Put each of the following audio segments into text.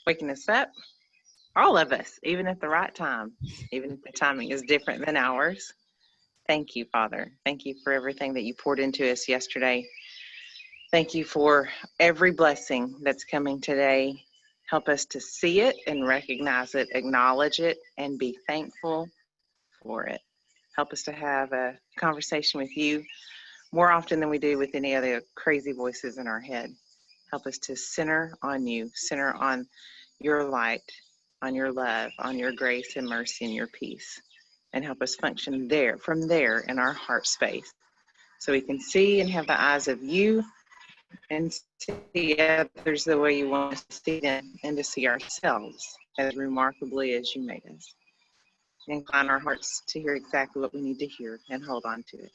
waking us up, all of us, even at the right time, even if the timing is different than ours. Thank you, Father. Thank you for everything that you poured into us yesterday. Thank you for every blessing that's coming today. Help us to see it and recognize it, acknowledge it, and be thankful for it. Help us to have a conversation with you more often than we do with any other crazy voices in our head. Help us to center on you, center on your light, on your love, on your grace and mercy and your peace. And help us function there, from there in our heart space, so we can see and have the eyes of you and see others the way you want us to see them, and to see ourselves as remarkably as you made us. Incline our hearts to hear exactly what we need to hear and hold on to it.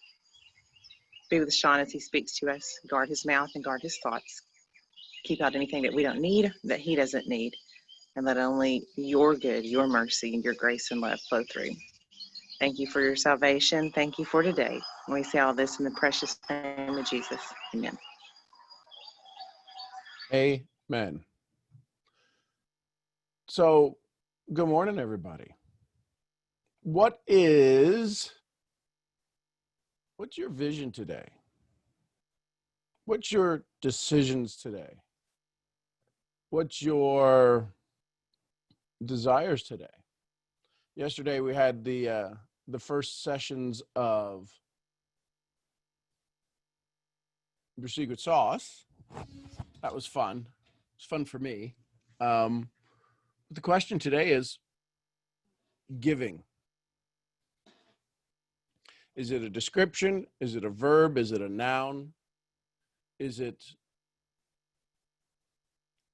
Be with Sean as he speaks to us. Guard his mouth and guard his thoughts. Keep out anything that we don't need, that he doesn't need, and let only your good, your mercy, and your grace and love flow through. Thank you for your salvation. Thank you for today. And we say all this in the precious name of Jesus. Amen. Amen. So, good morning, everybody. What's your vision today? What's your decisions today? What's your desires today? Yesterday we had the first sessions of Your Secret Sauce. That was fun. It was fun for me. The question today is giving. Is it a description? Is it a verb? Is it a noun?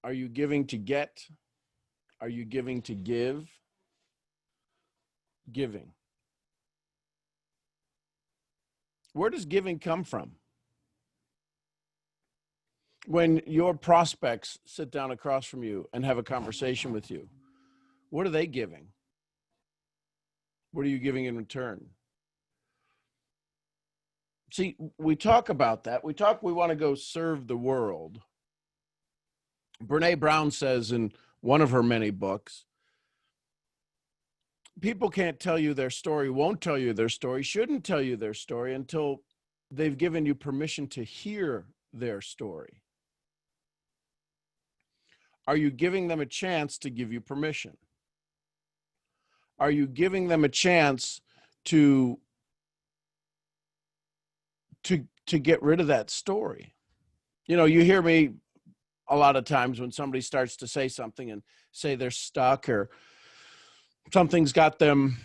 Are you giving to get? Are you giving to give? Giving. Where does giving come from? When your prospects sit down across from you and have a conversation with you, what are they giving? What are you giving in return? See, we talk about that. We want to go serve the world. Brene Brown says in one of her many books, people can't tell you their story, won't tell you their story, shouldn't tell you their story until they've given you permission to hear their story. Are you giving them a chance to give you permission? Are you giving them a chance to get rid of that story? You know, you hear me a lot of times when somebody starts to say something and say they're stuck or something's got them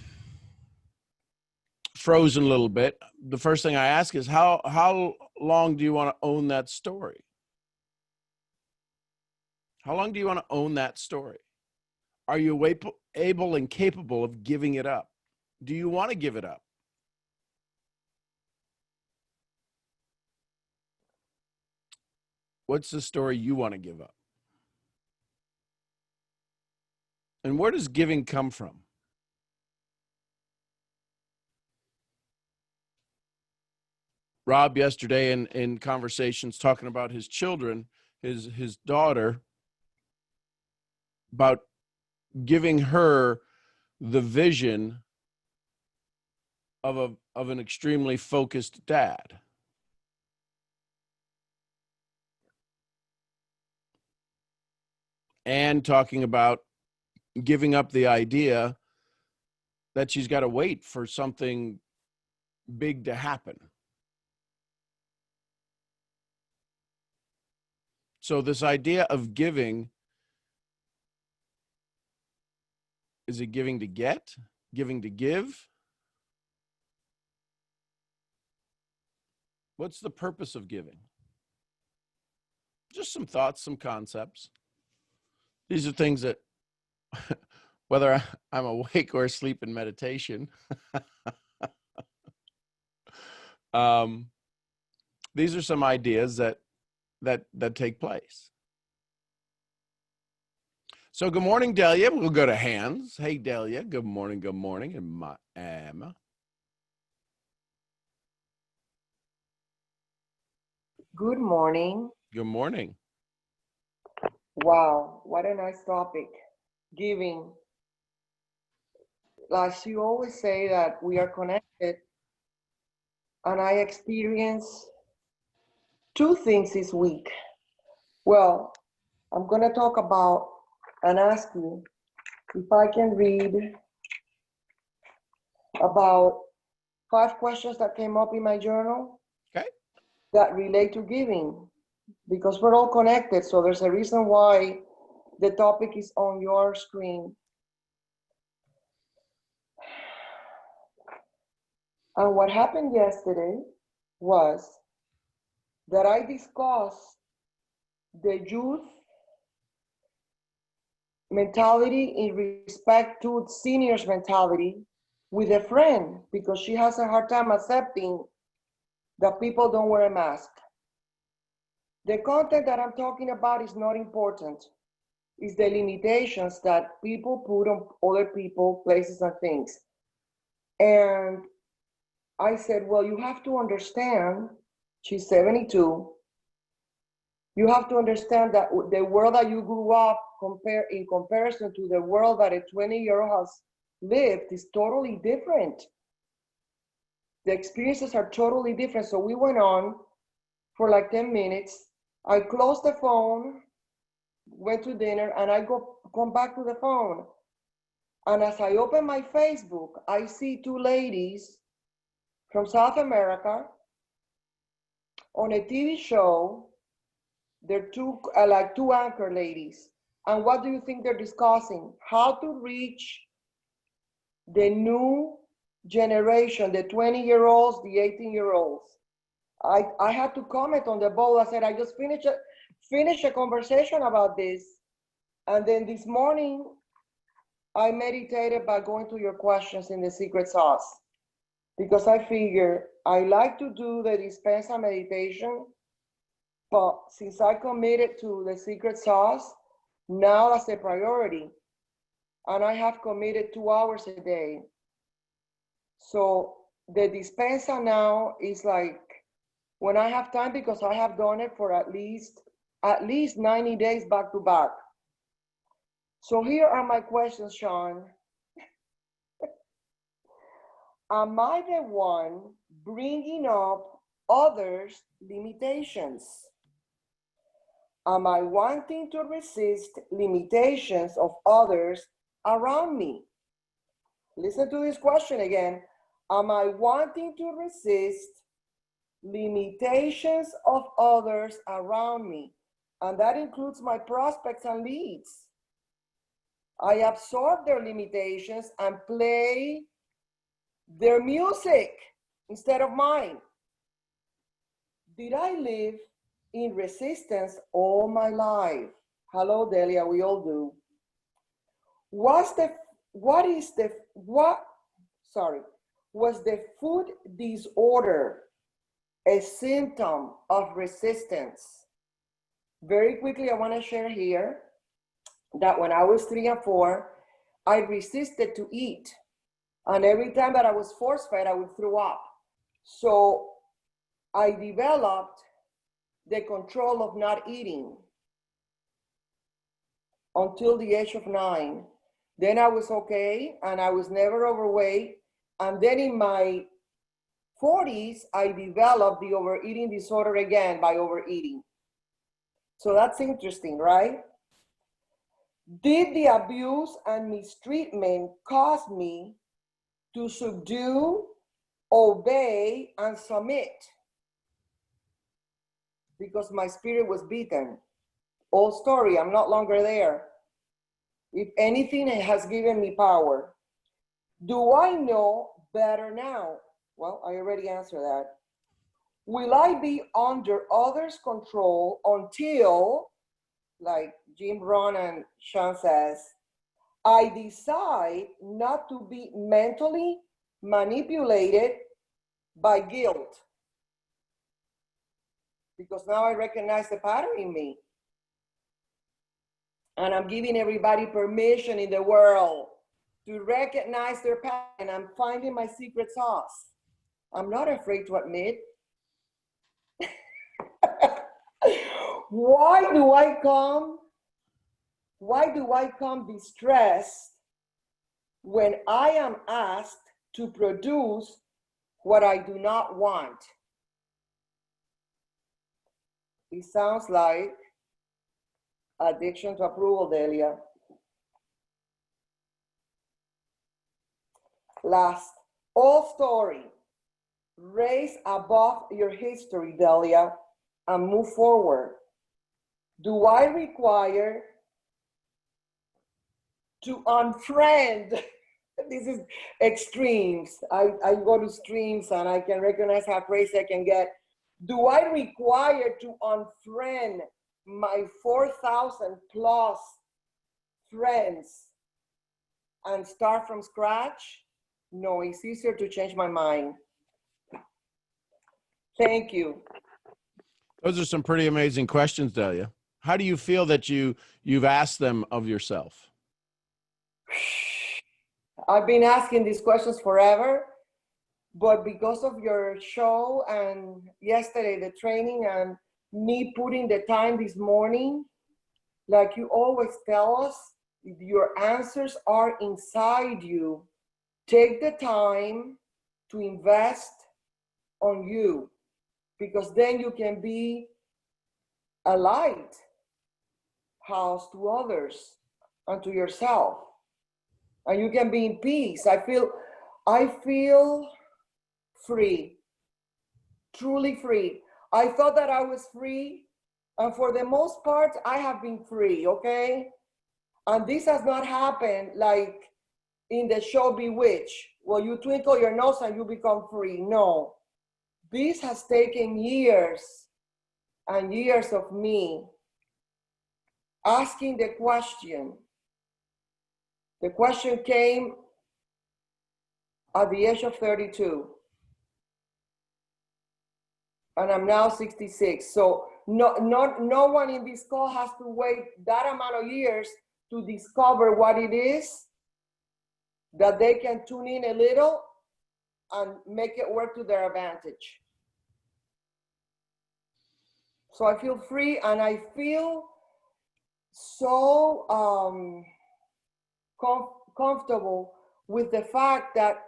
frozen a little bit. The first thing I ask is, how long do you want to own that story? How long do you want to own that story? Are you able and capable of giving it up? Do you want to give it up? What's the story you want to give up? And where does giving come from? Rob yesterday in conversations talking about his children, his daughter, about giving her the vision of an extremely focused dad. And talking about giving up the idea that she's got to wait for something big to happen. So this idea of giving, is it giving to get? Giving to give? What's the purpose of giving? Just some thoughts, some concepts. These are things that, whether I'm awake or asleep in meditation, these are some ideas that take place. So good morning, Delia. We'll go to hands. Hey, Delia. Good morning. And my Emma. Good morning. Good morning. Wow, what a nice topic. Giving. Like you always say that we are connected, and I experience two things this week. Well, I'm going to talk about and ask you if I can read about 5 questions that came up in my journal. Okay. That relate to giving, because we're all connected. So there's a reason why the topic is on your screen. And what happened yesterday was that I discussed the youth mentality in respect to seniors mentality with a friend, because she has a hard time accepting that people don't wear a mask. The content that I'm talking about is not important. It's the limitations that people put on other people, places, and things. And I said, well, you have to understand, she's 72. You have to understand that the world that you grew up in comparison to the world that a 20-year-old has lived is totally different. The experiences are totally different. So we went on for like 10 minutes. I closed the phone, went to dinner, and I come back to the phone. And as I open my Facebook, I see 2 ladies from South America on a TV show. They're like two anchor ladies. And what do you think they're discussing? How to reach the new generation, the 20-year-olds, the 18-year-olds. I had to comment on the bowl. I said, I just finished a conversation about this. And then this morning, I meditated by going to your questions in the secret sauce, because I figure I like to do the dispensa meditation, but since I committed to the secret sauce, now that's a priority. And I have committed 2 hours a day. So the dispensa now is like when I have time, because I have done it for at least 90 days back to back. So here are my questions, Sean. Am I the one bringing up others' limitations? Am I wanting to resist limitations of others around me? Listen to this question again. Am I wanting to resist limitations of others around me? And that includes my prospects and leads. I absorb their limitations and play their music instead of mine. Did I live in resistance all my life? Hello, Delia, we all do. Was the food disorder a symptom of resistance? Very quickly, I want to share here that when I was 3 and 4, I resisted to eat. And every time that I was force fed, I would throw up. So I developed the control of not eating until the age of 9. Then I was okay, and I was never overweight. And then in my 40s, I developed the overeating disorder again by overeating. So that's interesting, right? Did the abuse and mistreatment cause me to subdue, obey, and submit? Because my spirit was beaten. Old story, I'm not longer there. If anything, it has given me power. Do I know better now? Well, I already answered that. Will I be under others' control until, like Jim Rohn and Sean says, I decide not to be mentally manipulated by guilt? Because now I recognize the pattern in me. And I'm giving everybody permission in the world to recognize their pattern. I'm finding my secret sauce. I'm not afraid to admit. Why do I come why do I come distressed when I am asked to produce what I do not want? It sounds like addiction to approval, Delia. Last, all story. Raise above your history, Delia, and move forward. Do I require to unfriend? This is extremes. I go to extremes and I can recognize how crazy I can get. Do I require to unfriend my 4,000 plus friends and start from scratch? No, it's easier to change my mind. Thank you. Those are some pretty amazing questions, Delia. How do you feel that you've asked them of yourself? I've been asking these questions forever, but because of your show and yesterday the training and me putting the time this morning, like you always tell us, your answers are inside you. Take the time to invest on you, because then you can be a light house to others and to yourself, and you can be in peace. I feel free, truly free. I thought that I was free, and for the most part I have been free, okay? And this has not happened like in the show Bewitched, where you twinkle your nose and you become free. No, this has taken years and years of me asking the question. The question came at the age of 32. And I'm now 66. So no one in this call has to wait that amount of years to discover what it is, that they can tune in a little and make it work to their advantage. So I feel free, and I feel so comfortable with the fact that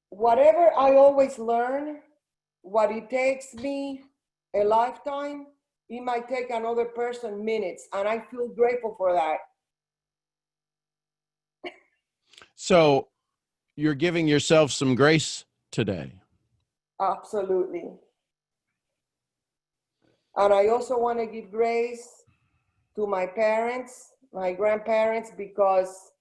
whatever I always learn, what it takes me a lifetime, it might take another person minutes, and I feel grateful for that. So you're giving yourself some grace today. Absolutely. And I also want to give grace to my parents, my grandparents, because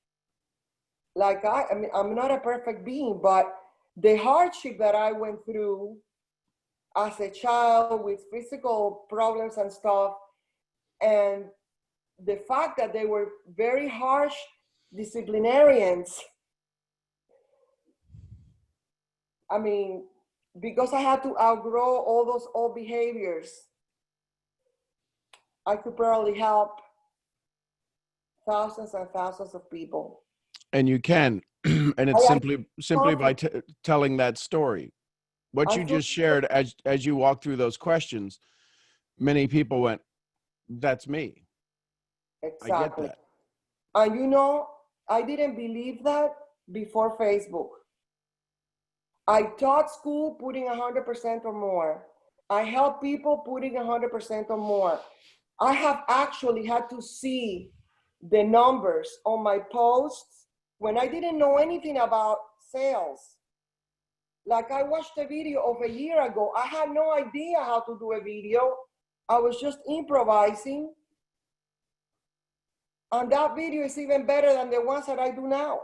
like I mean, I'm not a perfect being, but the hardship that I went through as a child with physical problems and stuff, and the fact that they were very harsh disciplinarians. I mean, because I had to outgrow all those old behaviors, I could probably help thousands and thousands of people. And you can, and it's simply by telling that story. What you just shared as you walk through those questions, many people went, that's me. Exactly. I get that. And you know, I didn't believe that before Facebook. I taught school putting 100% or more. I help people putting 100% or more. I have actually had to see the numbers on my posts when I didn't know anything about sales. Like I watched a video of a year ago. I had no idea how to do a video. I was just improvising. And that video is even better than the ones that I do now.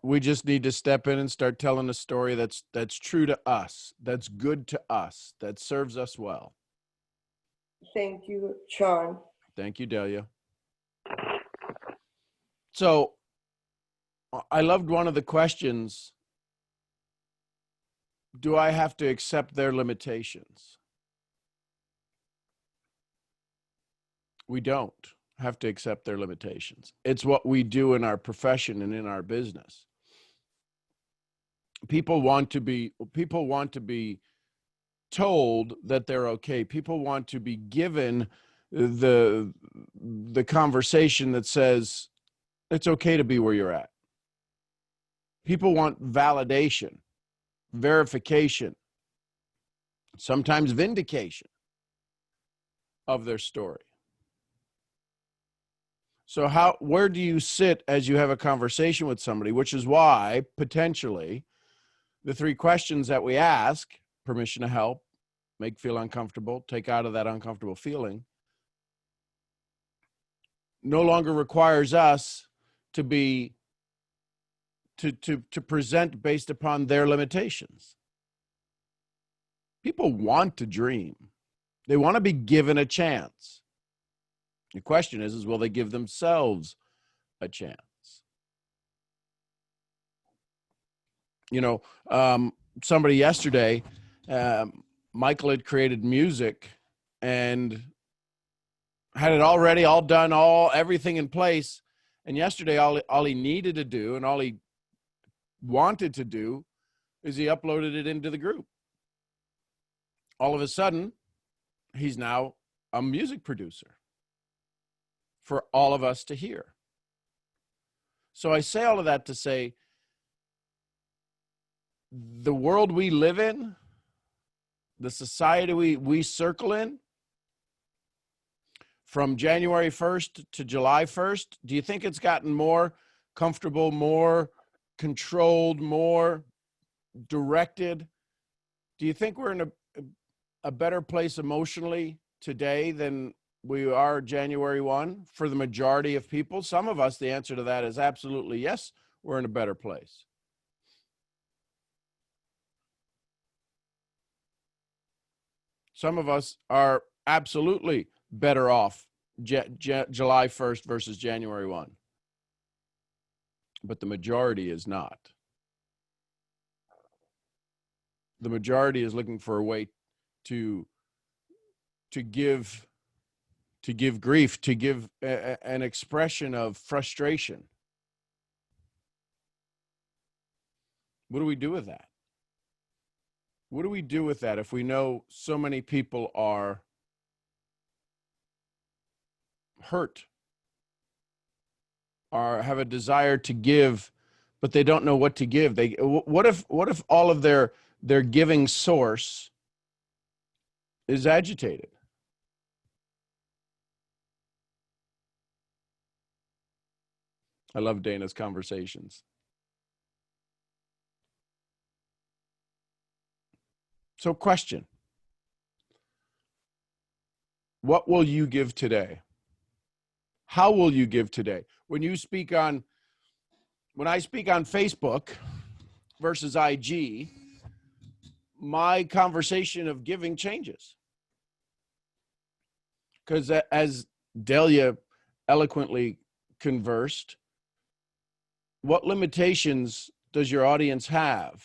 We just need to step in and start telling a story that's true to us, that's good to us, that serves us well. Thank you, Sean. Thank you, Delia. So I loved one of the questions. Do I have to accept their limitations? We don't have to accept their limitations. It's what we do in our profession and in our business. People want to be told that they're okay. People want to be given the conversation that says it's okay to be where you're at. People want validation, verification, sometimes vindication of their story. So where do you sit as you have a conversation with somebody, which is why potentially the 3 questions that we ask: permission to help, make feel uncomfortable, take out of that uncomfortable feeling, no longer requires us to be to present based upon their limitations. People want to dream. They want to be given a chance. The question is will they give themselves a chance? You know, somebody yesterday, Michael had created music and had it already all done, everything in place. And yesterday, all he needed to do and all he wanted to do is he uploaded it into the group. All of a sudden, he's now a music producer for all of us to hear. So I say all of that to say, the world we live in, the society we circle in, from January 1st to July 1st, do you think it's gotten more comfortable, more controlled, more directed? Do you think we're in a better place emotionally today than we are January 1 for the majority of people? Some of us, the answer to that is absolutely yes, we're in a better place. Some of us are absolutely better off July 1st versus January 1. But the majority is not. The majority is looking for a way to give grief, to give an expression of frustration. What do we do with that? What do we do with that if we know so many people are hurt or have a desire to give, but they don't know what to give? What if all of their giving source is agitated? I love Dana's conversations. So question, what will you give today? How will you give today? When I speak on Facebook versus IG, my conversation of giving changes. Because as Delia eloquently conversed, what limitations does your audience have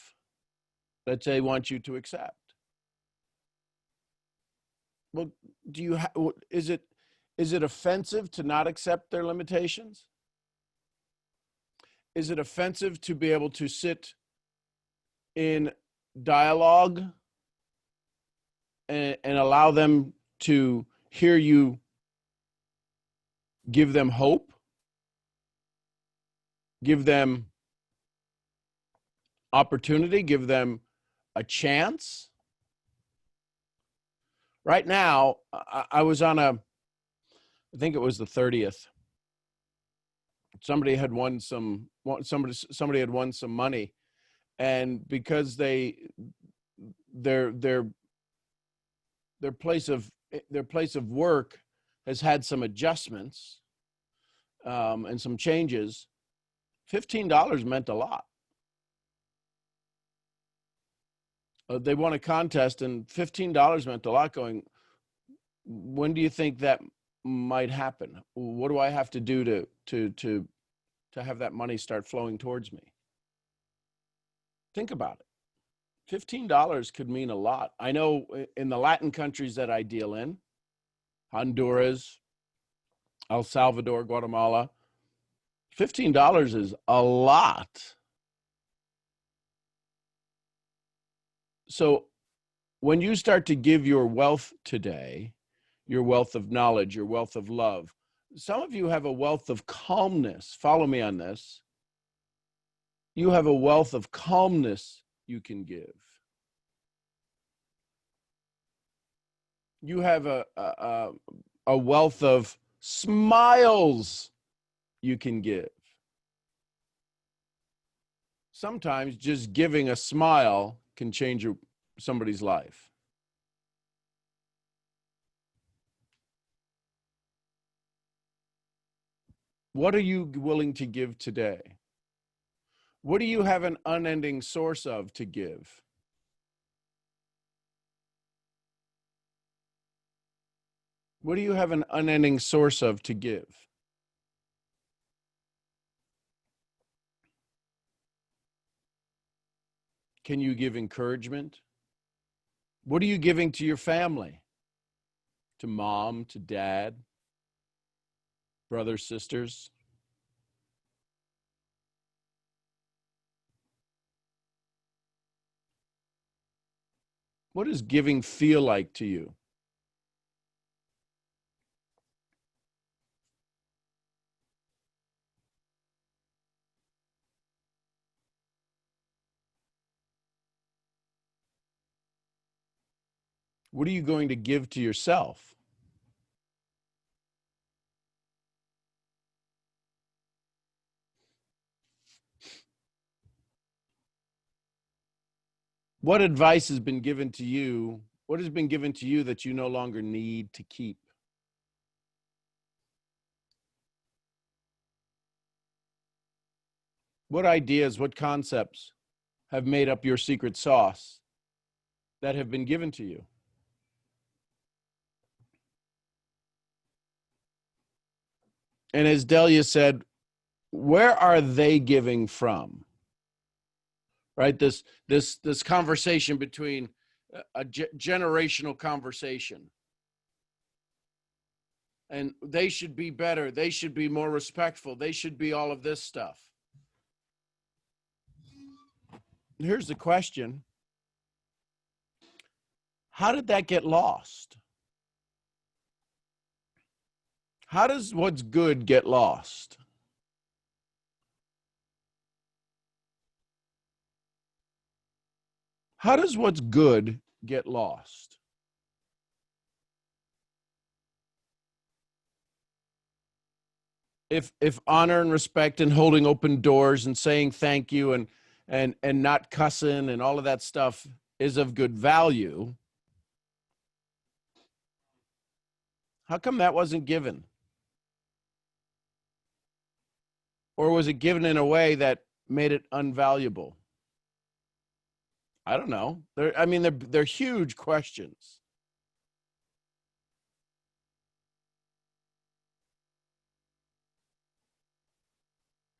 that they want you to accept? Well, is it offensive to not accept their limitations? Is it offensive to be able to sit in dialogue and allow them to hear you give them hope, give them opportunity, give them a chance? Right now, I was on I think it was the 30th. Somebody had won some money, and because their place of work has had some adjustments and some changes, $15 meant a lot. They won a contest and $15 meant a lot. Going, when do you think that might happen? What do I have to do to have that money start flowing towards me? Think about it. $15 could mean a lot. I know in the Latin countries that I deal in, Honduras, El Salvador, Guatemala, $15 is a lot. So when you start to give your wealth today, your wealth of knowledge, your wealth of love, some of you have a wealth of calmness. Follow me on this. You have a wealth of calmness you can give. You have a wealth of smiles you can give. Sometimes just giving a smile can change somebody's life. What are you willing to give today? What do you have an unending source of to give? What do you have an unending source of to give? Can you give encouragement? What are you giving to your family? To mom, to dad, brothers, sisters? What does giving feel like to you? What are you going to give to yourself? What advice has been given to you? What has been given to you that you no longer need to keep? What ideas, what concepts have made up your secret sauce that have been given to you? And as Delia said, where are they giving from? Right? This conversation between a generational conversation. And they should be better. They should be more respectful. They should be all of this stuff. Here's the question. How did that get lost? How does what's good get lost? How does what's good get lost? If honor and respect and holding open doors and saying thank you and not cussing and all of that stuff is of good value, how come that wasn't given? Or was it given in a way that made it unvaluable? I don't know. They're huge questions.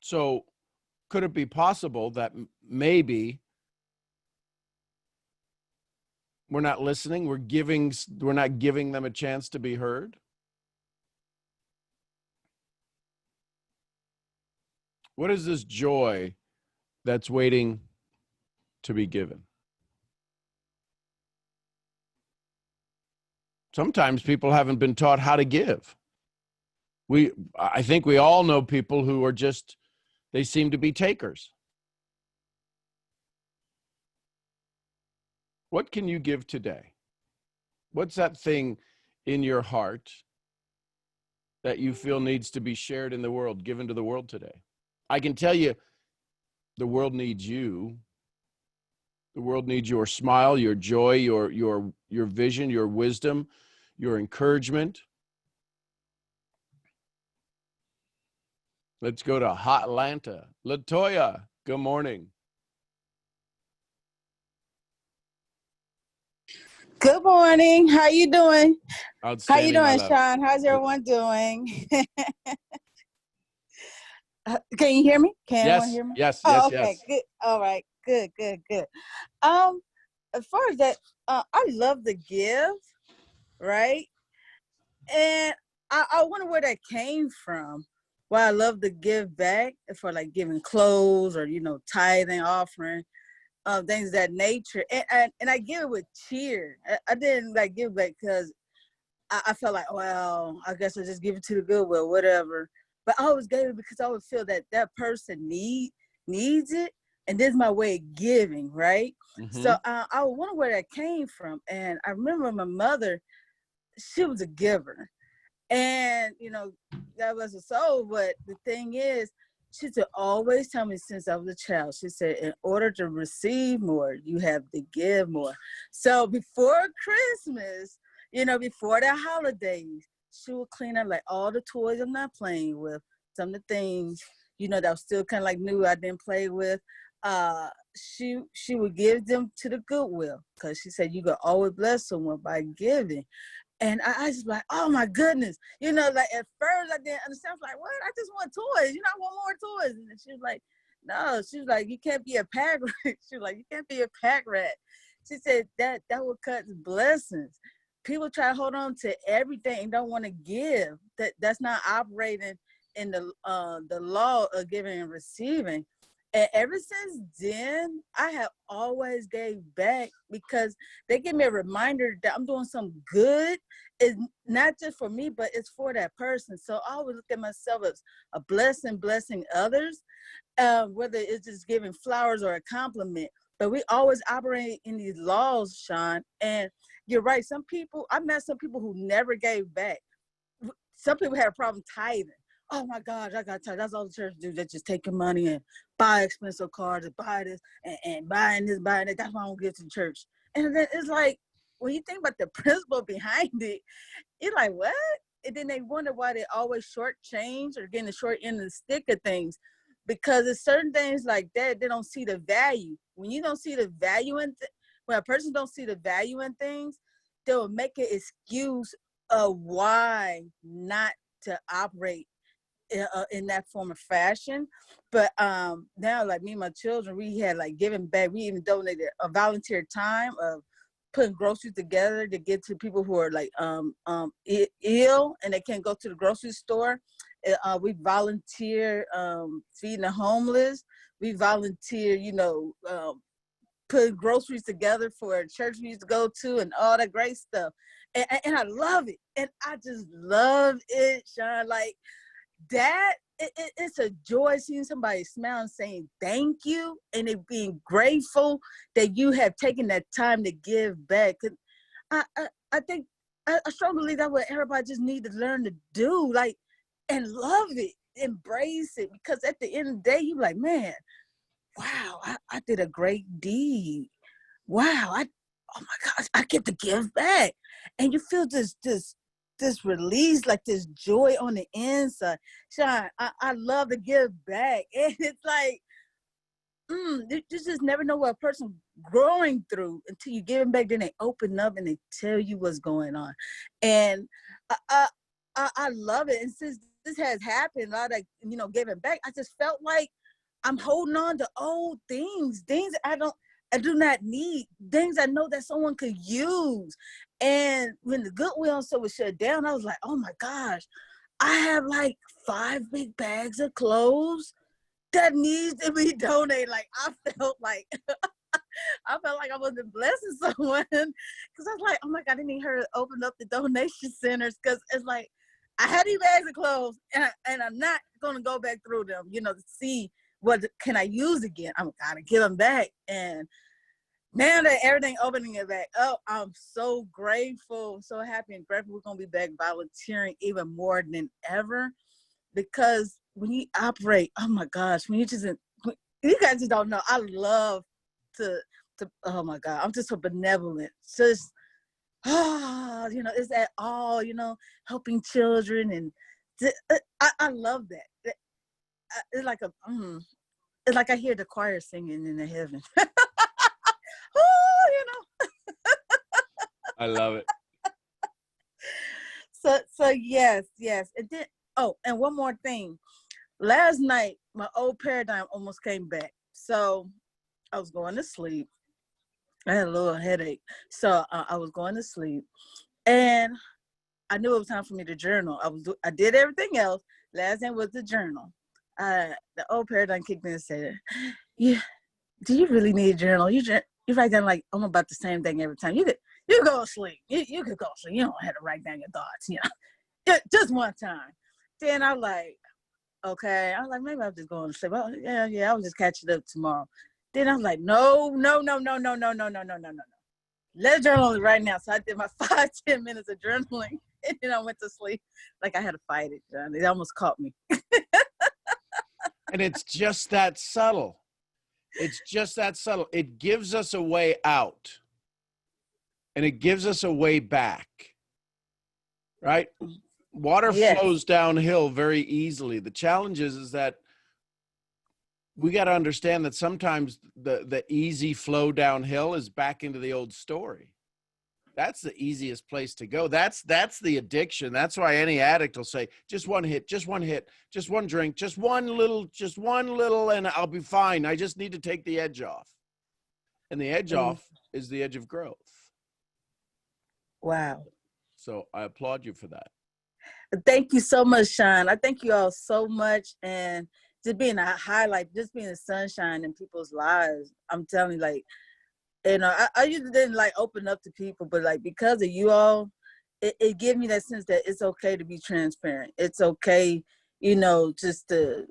So could it be possible that maybe we're not listening, we're not giving them a chance to be heard? What is this joy that's waiting to be given? Sometimes people haven't been taught how to give. I think we all know people who are just, they seem to be takers. What can you give today? What's that thing in your heart that you feel needs to be shared in the world, given to the world today? I can tell you, the world needs you. The world needs your smile, your joy, your vision, your wisdom, your encouragement. Let's go to Hot Atlanta. Latoya, good morning. Good morning. How you doing? How you Outstanding, my doing, love. Sean? How's everyone doing? Can you hear me? Can everyone hear me? Yes, Oh, yes, okay. yes. Good. All right. Good. As far as that, I love to give, right? And I wonder where that came from. Why I love to give back for like giving clothes or tithing, offering. things of that nature. And I give it with cheer. I didn't like give it because I felt like, well, I guess I just give it to the Goodwill, whatever. But I always gave it because I would feel that that person needs it. And this is my way of giving, right? So I wonder where that came from. And I remember my mother, she was a giver. And, you know, God bless her soul. But the thing is, she used to always tell me since I was a child, she said, in order to receive more, you have to give more. So before Christmas, you know, before the holidays, she would clean up like all the toys I'm not playing with, some of the things, you know, that was still kind of like new I didn't play with. She would give them to the Goodwill because she said you could always bless someone by giving. And I just like, oh my goodness. You know, like at first I didn't understand. I was like, what? I just want toys. You know, I want more toys. And she was like, no. She was like, you can't be a pack rat. She was like, you can't be a pack rat. She said that would cut blessings. People try to hold on to everything and don't want to give. That's not operating in the law of giving and receiving. And ever since then, I have always gave back because they give me a reminder that I'm doing something good. It's not just for me, but it's for that person. So I always look at myself as a blessing others, whether it's just giving flowers or a compliment. But we always operate in these laws, Sean. And you're right. I met some people who never gave back. Some people have a problem tithing. Oh my gosh, I got tired. That's all the church do. They just take your money and buy expensive cars and buy this and buying this, buying that. That's why I don't give to the church. And then it's like, when you think about the principle behind it, you're like, what? And then they wonder why they always shortchange or getting the short end of the stick of things. Because it's certain things like that, they don't see the value. When you don't see the value when a person don't see the value in things, they'll make an excuse of why not to operate in that form of fashion. But now, like me and my children, we had like giving back. We even donated a volunteer time of putting groceries together to get to people who are like ill and they can't go to the grocery store. We volunteer feeding the homeless. We volunteer, you know, putting groceries together for a church we used to go to and all that great stuff. And I love it. And I just love it, Sean. Like, that it's a joy seeing somebody smile and saying thank you and it being grateful that you have taken that time to give back. I think I strongly believe that's what everybody just need to learn to do, like, and love it, embrace it, because at the end of the day you're like, man, wow, I did a great deed. Wow, oh my gosh, I get to give back. And you feel this release, like this joy on the inside. Sean, I love to give back. And it's like, you just never know what a person growing through until you give them back. Then they open up and they tell you what's going on. And I love it. And since this has happened, a lot of, you know, giving back, I just felt like I'm holding on to old things I do not need, things I know that someone could use. And when the Goodwill store was shut down, I was like, oh my gosh, I have like 5 big bags of clothes that needs to be donated. Like, I felt like I wasn't blessing someone, because I was like, oh my God, I need her to open up the donation centers, because it's like, I had these bags of clothes and I'm not going to go back through them, you know, to see what can I use again. I'm going to give them back. And now that everything opening it back up, I'm so grateful, so happy and grateful. We're going to be back volunteering even more than ever, because when you operate, oh my gosh, you guys just don't know. I love to oh my God, I'm just so benevolent. Just, you know, it's at all, you know, helping children. And I love that. It's like I hear the choir singing in the heaven. Oh, you know. I love it. So yes. And then, and one more thing. Last night, my old paradigm almost came back. So I was going to sleep. I had a little headache. So I was going to sleep. And I knew it was time for me to journal. I did everything else. Last thing was the journal. The old paradigm kicked in and said, "Yeah, do you really need a journal? You write down like I'm about the same thing every time. You go to sleep. You could go to sleep. You don't have to write down your thoughts. Just one time. Then I'm like, okay. I was like, maybe I'm just going to sleep. Oh, yeah. I was just catching up tomorrow. Then I was like, no. Let's journal it right now. So I did my 5-10 minutes of journaling, and then I went to sleep. Like I had to fight it. It almost caught me. And it's just that subtle. It's just that subtle. It gives us a way out, and it gives us a way back, right? Water Yes. flows downhill very easily. The challenge is that we got to understand that sometimes the easy flow downhill is back into the old story. That's the easiest place to go. That's the addiction. That's why any addict will say, just one hit, just one drink, just one little, and I'll be fine. I just need to take the edge off. And the edge off is the edge of growth. Wow. So I applaud you for that. Thank you so much, Sean. I thank you all so much. And just being a highlight, just being a sunshine in people's lives. I'm telling you, like, I usually didn't like open up to people, but like because of you all, it gave me that sense that it's okay to be transparent. It's okay, just to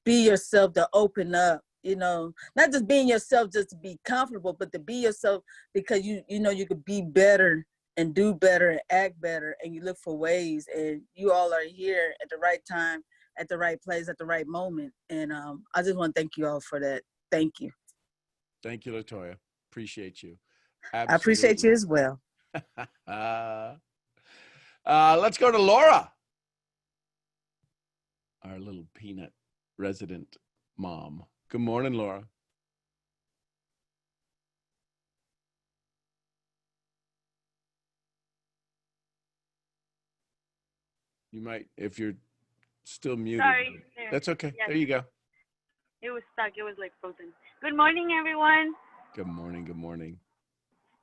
be yourself, to open up, not just being yourself just to be comfortable, but to be yourself because you could be better and do better and act better, and you look for ways, and you all are here at the right time, at the right place, at the right moment. And I just want to thank you all for that. Thank you. Thank you, LaToya. Appreciate you. Absolutely. I appreciate you as well. Let's go to Laura, our little peanut resident mom. Good morning, Laura. You might, if you're still muted. Sorry. That's okay. Yes. There you go. It was stuck. It was like frozen. Good morning, everyone. Good morning. Good morning.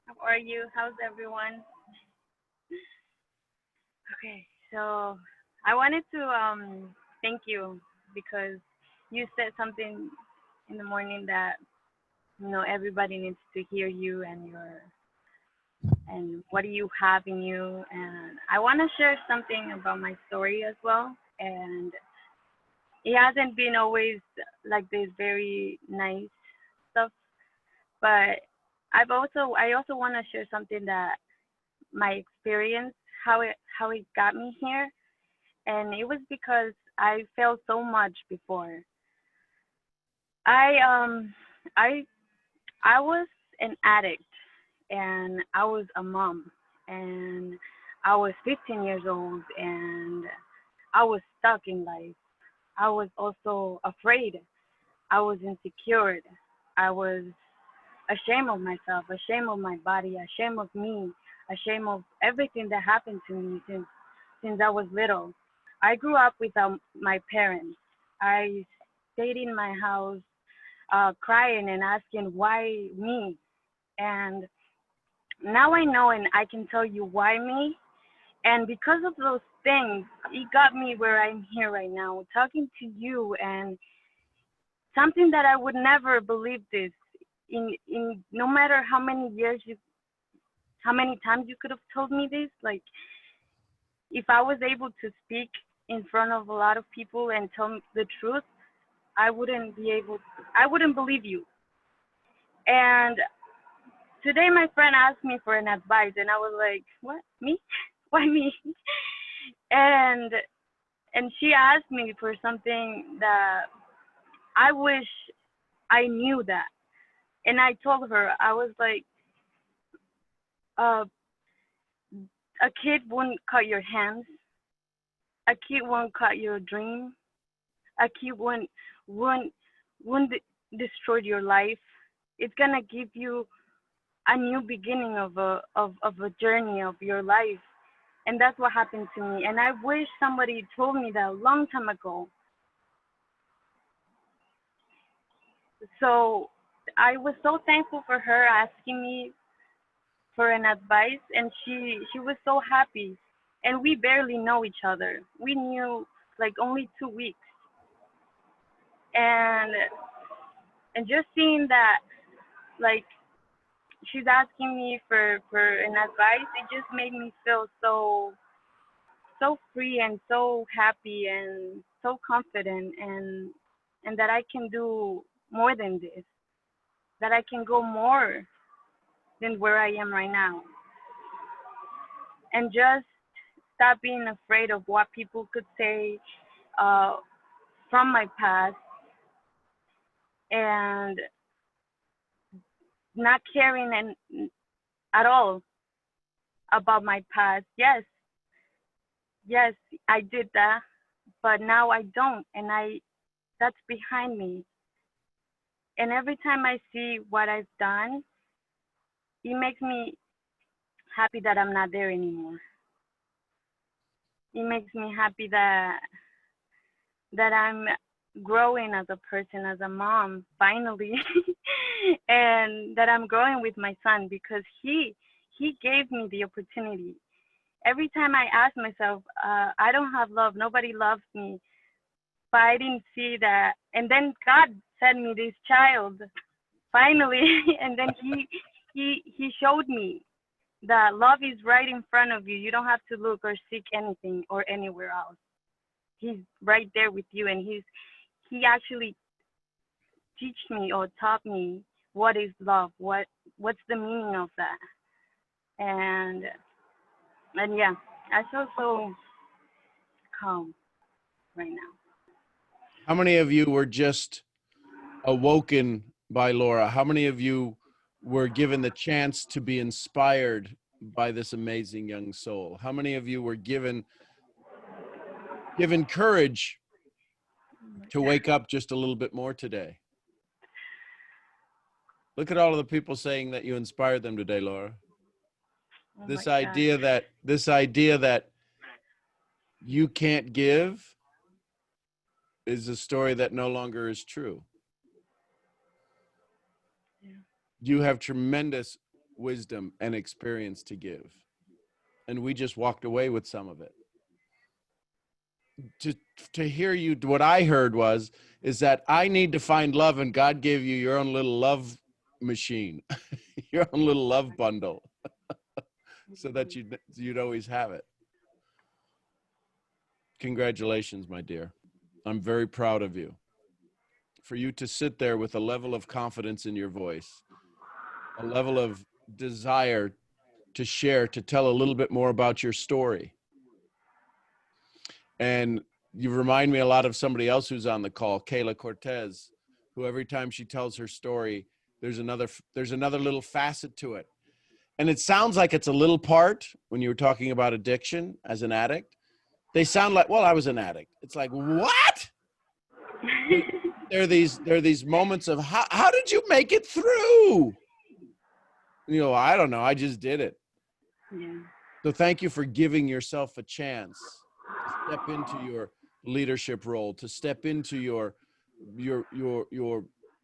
How are you? How's everyone? Okay, so I wanted to thank you because you said something in the morning that everybody needs to hear you and what do you have in you. And I want to share something about my story as well. And it hasn't been always like this very nice stuff, but I also want to share something that my experience, how it got me here. And it was because I felt so much before. I was an addict, and I was a mom, and I was 15 years old, and I was stuck in life. I was also afraid. I was insecure. I was ashamed of myself, ashamed of my body, ashamed of me, ashamed of everything that happened to me since I was little. I grew up without my parents. I stayed in my house crying and asking, why me? And now I know and I can tell you why me. And because of those things, it got me where I'm here right now, talking to you, and something that I would never believe this in no matter how many times you could have told me this. Like, if I was able to speak in front of a lot of people and tell the truth, I wouldn't believe you. And today my friend asked me for an advice, and I was like, what, me? Why me? And she asked me for something that I wish I knew that. And I told her, I was like, a kid wouldn't cut your hands. A kid won't cut your dream. A kid won't destroy your life. It's gonna give you a new beginning of a journey of your life. And that's what happened to me. And I wish somebody told me that a long time ago. So I was so thankful for her asking me for an advice, and she was so happy. And we barely know each other. We knew like only 2 weeks. And And just seeing that, like, she's asking me for an advice, it just made me feel so free and so happy and so confident, and that I can do more than this, that I can go more than where I am right now, and just stop being afraid of what people could say from my past, and not caring at all about my past. Yes, I did that, but now I don't, and that's behind me. And every time I see what I've done, it makes me happy that I'm not there anymore. It makes me happy that I'm growing as a person, as a mom, finally, and that I'm growing with my son, because he gave me the opportunity. Every time I ask myself, I don't have love, nobody loves me, but I didn't see that. And then God sent me this child, finally, and then he showed me that love is right in front of you. You don't have to look or seek anything or anywhere else. He's right there with you, and he actually teach me or taught me what is love, what's the meaning of that. And yeah, I feel so calm right now. How many of you were just awoken by Laura? How many of you were given the chance to be inspired by this amazing young soul? How many of you were given courage to wake up just a little bit more today? Look at all of the people saying that you inspired them today, Laura. Oh This my idea God. that you can't give is a story that no longer is true. Yeah. You have tremendous wisdom and experience to give, and we just walked away with some of it. To hear you, what I heard is that I need to find love, and God gave you your own little love machine, your own little love bundle, so that you'd always have it. Congratulations, my dear. I'm very proud of you. For you to sit there with a level of confidence in your voice, a level of desire to share, to tell a little bit more about your story. And you remind me a lot of somebody else who's on the call, Kayla Cortez, who every time she tells her story, there's another little facet to it. And it sounds like it's a little part when you were talking about addiction as an addict. They sound like, well, I was an addict. It's like, what? There are these moments of how did you make it through? You know, I don't know. I just did it. Yeah. So thank you for giving yourself a chance to step into your leadership role, to step into your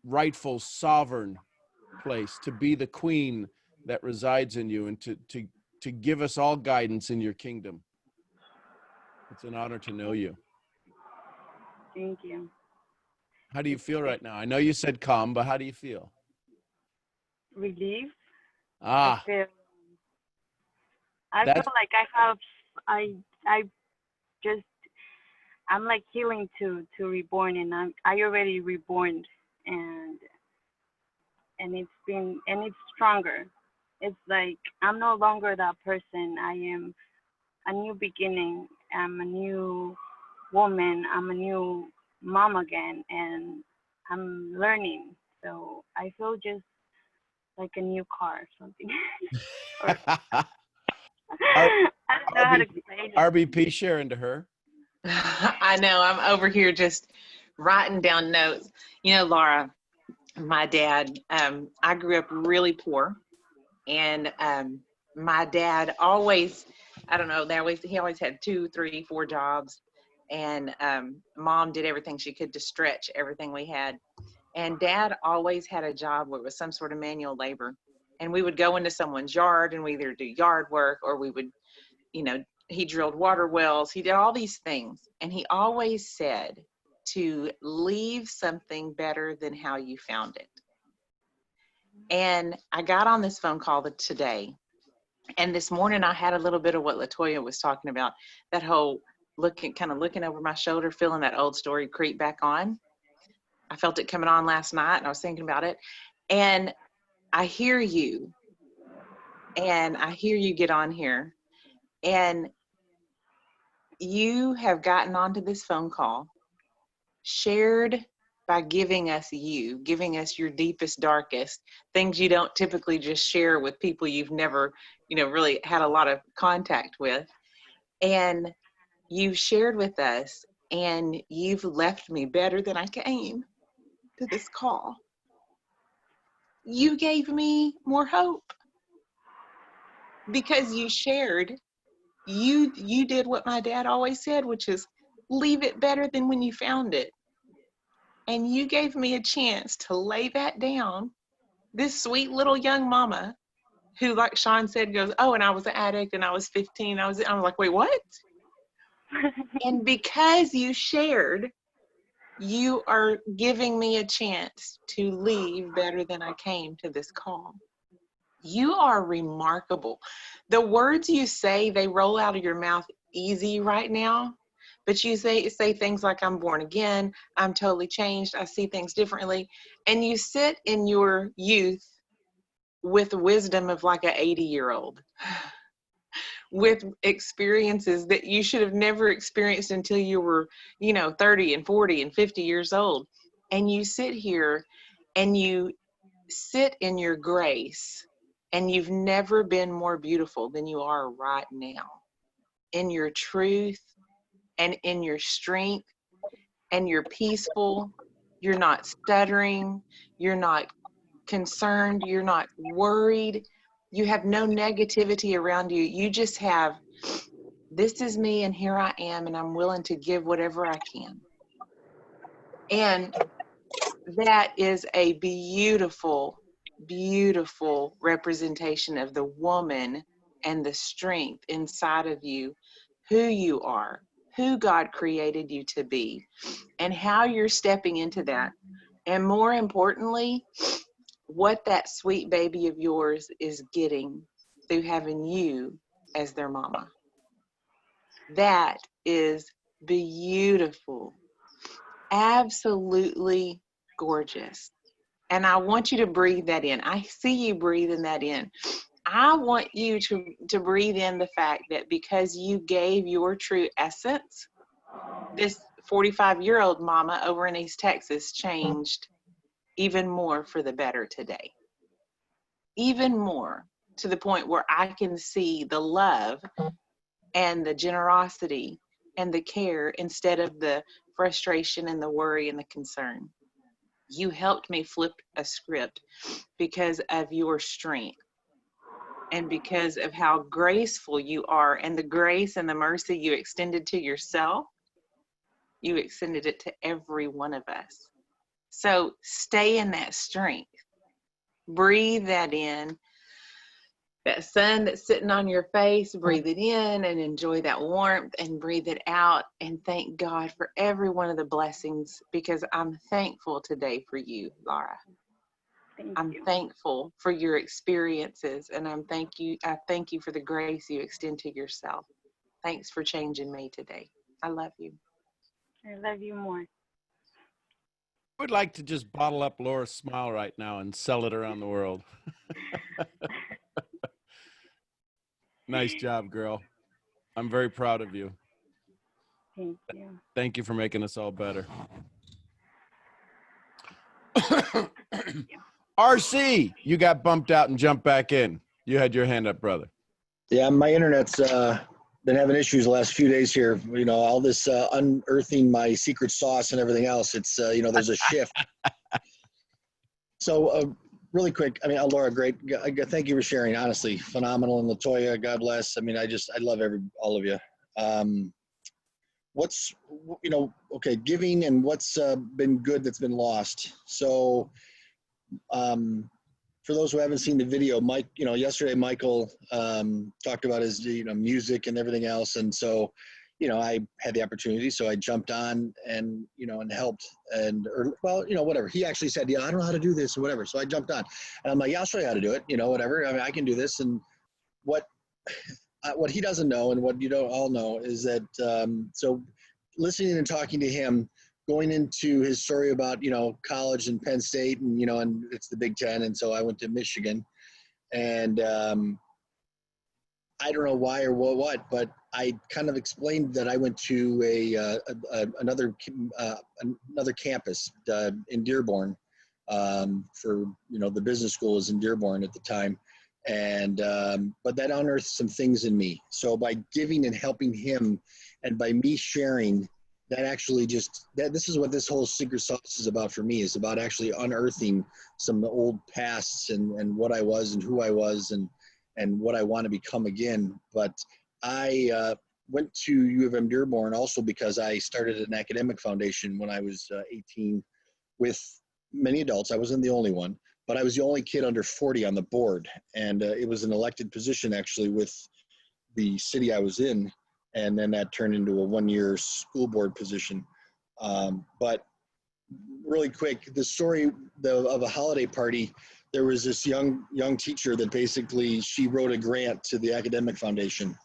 rightful sovereign place, to be the queen that resides in you, and to give us all guidance in your kingdom. It's an honor to know you. Thank you. How do you feel right now? I know you said calm, but how do you feel? Relief. Ah, I feel that's like I'm like healing to reborn, and I already reborn, and it's stronger. It's like I'm no longer that person. I am a new beginning. I'm a new woman. I'm a new mom again, and I'm learning. So I feel just like a new car or something. Or R- I don't know how to RBP, explain it. RBP sharing to her. I know, I'm over here just writing down notes. You know, Laura, my dad, I grew up really poor, and my dad always, I don't know, he always had 2, 3, 4 jobs, and mom did everything she could to stretch everything we had. And dad always had a job where it was some sort of manual labor, and we would go into someone's yard and we either do yard work, or we would, you know, he drilled water wells, he did all these things. And he always said to leave something better than how you found it. And I got on this phone call today, and this morning I had a little bit of what LaToya was talking about, that whole kind of looking over my shoulder, feeling that old story creep back on. I felt it coming on last night, and I was thinking about it. And I hear you, and I hear you get on here, and you have gotten onto this phone call, shared by giving us your deepest, darkest things you don't typically just share with people you've never, really had a lot of contact with. And you've shared with us, and you've left me better than I came to this call. You gave me more hope because you shared. You did what my dad always said, which is leave it better than when you found it. And you gave me a chance to lay that down. This sweet little young mama who, like Sean said, goes, oh, and I was an addict and I was 15. I was like, wait, what? And because you shared, you are giving me a chance to leave better than I came to this call. You are remarkable. The words you say, they roll out of your mouth easy right now, but you say things like, I'm born again, I'm totally changed, I see things differently. And you sit in your youth with wisdom of like an 80-year-old, with experiences that you should have never experienced until you were, 30 and 40 and 50 years old. And you sit here and you sit in your grace, and you've never been more beautiful than you are right now, in your truth and in your strength, and you're peaceful. You're not stuttering. You're not concerned. You're not worried. You have no negativity around you. You just have, this is me and here I am, and I'm willing to give whatever I can. And that is a beautiful, beautiful representation of the woman and the strength inside of you, who you are, who God created you to be, and how you're stepping into that. And more importantly, what that sweet baby of yours is getting through having you as their mama. That is beautiful, absolutely gorgeous. And I want you to breathe that in. I see you breathing that in. I want you to breathe in the fact that because you gave your true essence, this 45-year-old mama over in East Texas changed even more for the better today. Even more, to the point where I can see the love and the generosity and the care instead of the frustration and the worry and the concern. You helped me flip a script because of your strength and because of how graceful you are, and the grace and the mercy you extended to yourself, you extended it to every one of us. So stay in that strength. Breathe that in. That sun that's sitting on your face, breathe it in and enjoy that warmth, and breathe it out, and thank God for every one of the blessings, because I'm thankful today for you, Laura. I'm thankful for your experiences, and I thank you for the grace you extend to yourself. Thanks for changing me today. I love you. I love you more. I would like to just bottle up Laura's smile right now and sell it around the world. Nice job, girl. I'm very proud of you. Thank you. Thank you for making us all better. RC, you got bumped out and jumped back in. You had your hand up, brother. Yeah, my internet's been having issues the last few days here. All this unearthing my secret sauce and everything else. It's, there's a shift. So really quick, Laura, great. Thank you for sharing. Honestly, phenomenal. And LaToya, God bless. I love all of you. Giving and what's been good that's been lost. So for those who haven't seen the video, Mike, yesterday Michael talked about his, music and everything else. And so, I had the opportunity, so I jumped on and, and helped or whatever. He actually said, I don't know how to do this or whatever. So I jumped on and I'm like, yeah, I'll show you how to do it, whatever. I mean, I can do this. And what he doesn't know and what you don't all know is that, so listening and talking to him, going into his story about, college and Penn State and, and it's the Big Ten. And so I went to Michigan and, I don't know why or what, but I kind of explained that I went to another campus in Dearborn for the business school was in Dearborn at the time, and but that unearthed some things in me. So by giving and helping him, and by me sharing, that actually this is what this whole secret sauce is about for me. Is about actually unearthing some old pasts and what I was and who I was and what I want to become again. But I went to U of M Dearborn also because I started an academic foundation when I was 18 with many adults. I wasn't the only one, but I was the only kid under 40 on the board. And it was an elected position actually with the city I was in. And then that turned into a one-year school board position. But really quick, the story of a holiday party, there was this young teacher that basically she wrote a grant to the academic foundation,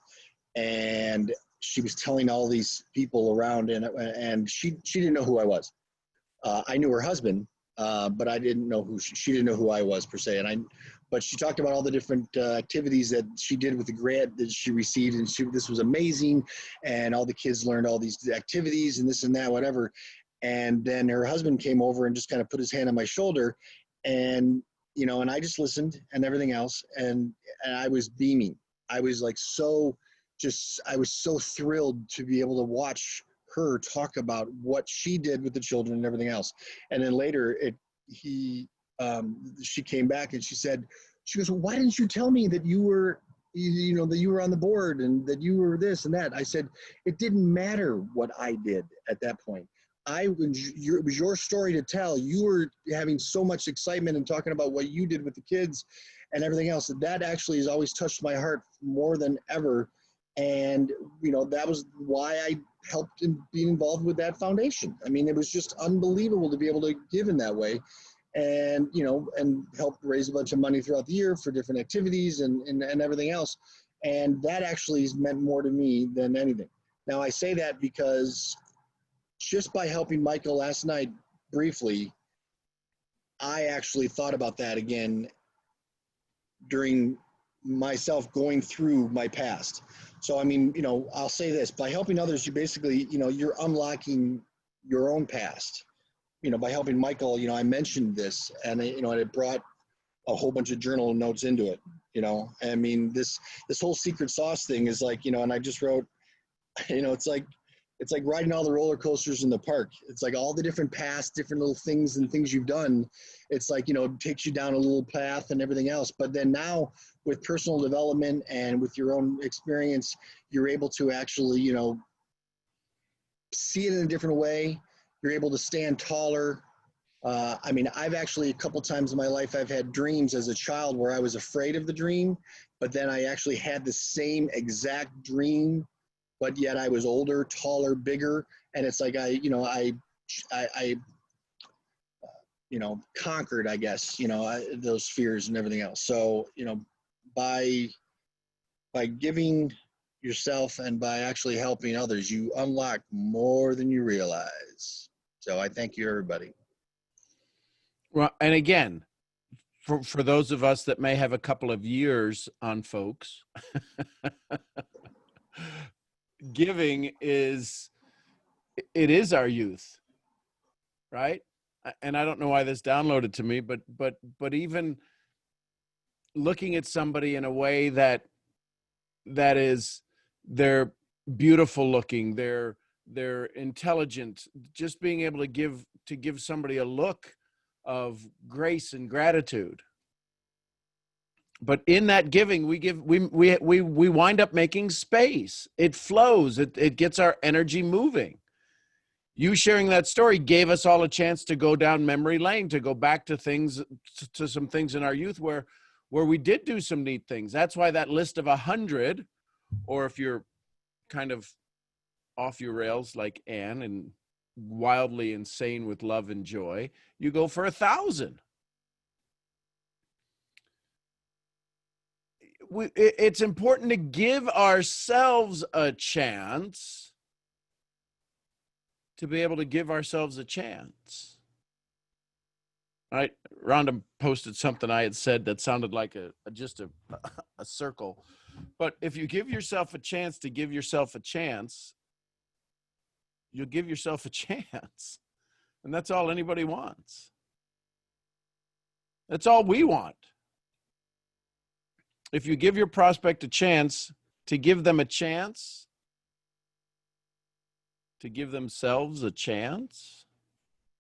and she was telling all these people around, and she didn't know who I was. I knew her husband, but I didn't know she didn't know who I was per se. But she talked about all the different activities that she did with the grant that she received, and this was amazing, and all the kids learned all these activities and this and that, whatever. And then her husband came over and just kind of put his hand on my shoulder, and and I just listened and everything else, and I was beaming. I was like I was so thrilled to be able to watch her talk about what she did with the children and everything else. And then later she came back and she goes, well, why didn't you tell me that you were, that you were on the board and that you were this and that? I said, it didn't matter what I did at that point. It was your story to tell. You were having so much excitement and talking about what you did with the kids and everything else. That actually has always touched my heart more than ever. And, that was why I helped in being involved with that foundation. I mean, it was just unbelievable to be able to give in that way and, and help raise a bunch of money throughout the year for different activities and everything else. And that actually has meant more to me than anything. Now, I say that because just by helping Michael last night briefly, I actually thought about that again during myself going through my past. So, I mean, I'll say this, by helping others, you basically, you're unlocking your own past. By helping Michael, I mentioned this and, and it brought a whole bunch of journal notes into it, I mean, this whole secret sauce thing is like, and I just wrote, it's like riding all the roller coasters in the park. It's like all the different paths, different little things and things you've done. It's like, it takes you down a little path and everything else. But then now with personal development and with your own experience, you're able to actually, see it in a different way. You're able to stand taller. I mean, I've actually a couple times in my life, I've had dreams as a child where I was afraid of the dream, but then I actually had the same exact dream, but yet I was older, taller, bigger. And it's like, I conquered, I guess, those fears and everything else. So, by giving yourself and by actually helping others, you unlock more than you realize. So I thank you, everybody. Well, and again, for those of us that may have a couple of years on folks, giving is our youth, right? And I don't know why this downloaded to me, but even looking at somebody in a way that is, they're beautiful looking, they're intelligent, just being able to give somebody a look of grace and gratitude. But in that giving, we wind up making space. It flows. It gets our energy moving. You sharing that story gave us all a chance to go down memory lane, to go back to things, to some things in our youth where we did do some neat things. That's why that list of 100, or if you're kind of off your rails like Anne and wildly insane with love and joy, you go for 1,000. It's important to give ourselves a chance to be able to give ourselves a chance. Right? Rhonda posted something I had said that sounded like just a circle. But if you give yourself a chance to give yourself a chance, you'll give yourself a chance. And that's all anybody wants. That's all we want. If you give your prospect a chance to give them a chance, to give themselves a chance,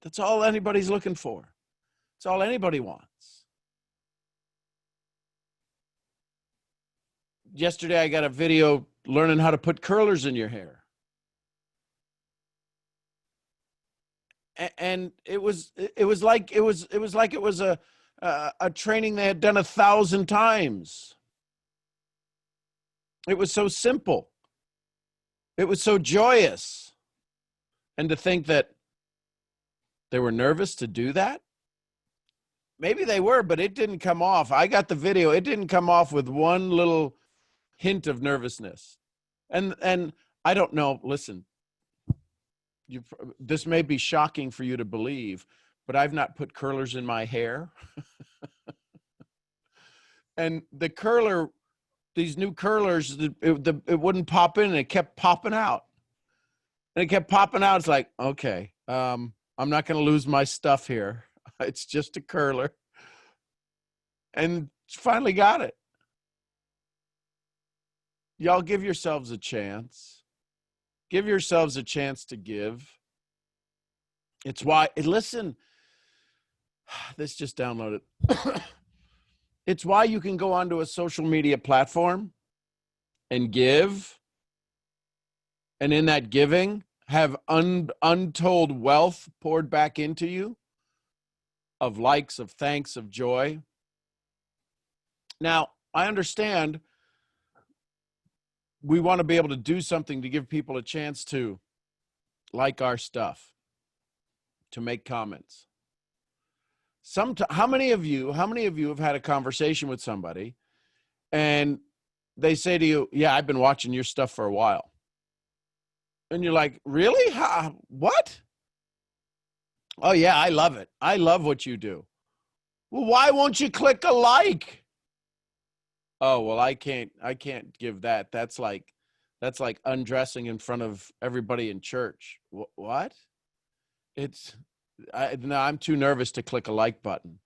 that's all anybody's looking for. That's all anybody wants. Yesterday, I got a video learning how to put curlers in your hair. And it was like it was a training they had done 1,000 times. It was so simple. It was so joyous. And to think that they were nervous to do that? Maybe they were, but it didn't come off. I got the video. It didn't come off with one little hint of nervousness. And I don't know, listen, this may be shocking for you to believe, but I've not put curlers in my hair. And the curler, these new curlers, it wouldn't pop in, and it kept popping out. And it kept popping out. It's like, okay, I'm not going to lose my stuff here. It's just a curler. And finally got it. Y'all give yourselves a chance. Give yourselves a chance to give. It's why, listen, this just downloaded. It's why you can go onto a social media platform and give. And in that giving, have untold wealth poured back into you of likes, of thanks, of joy. Now, I understand we want to be able to do something to give people a chance to like our stuff, to make comments. How many of you have had a conversation with somebody and they say to you, yeah, I've been watching your stuff for a while. And you're like, really? What? Oh, yeah, I love it. I love what you do. Well, why won't you click a like? Oh, well, I can't give that. That's like undressing in front of everybody in church. What? No, I'm too nervous to click a like button.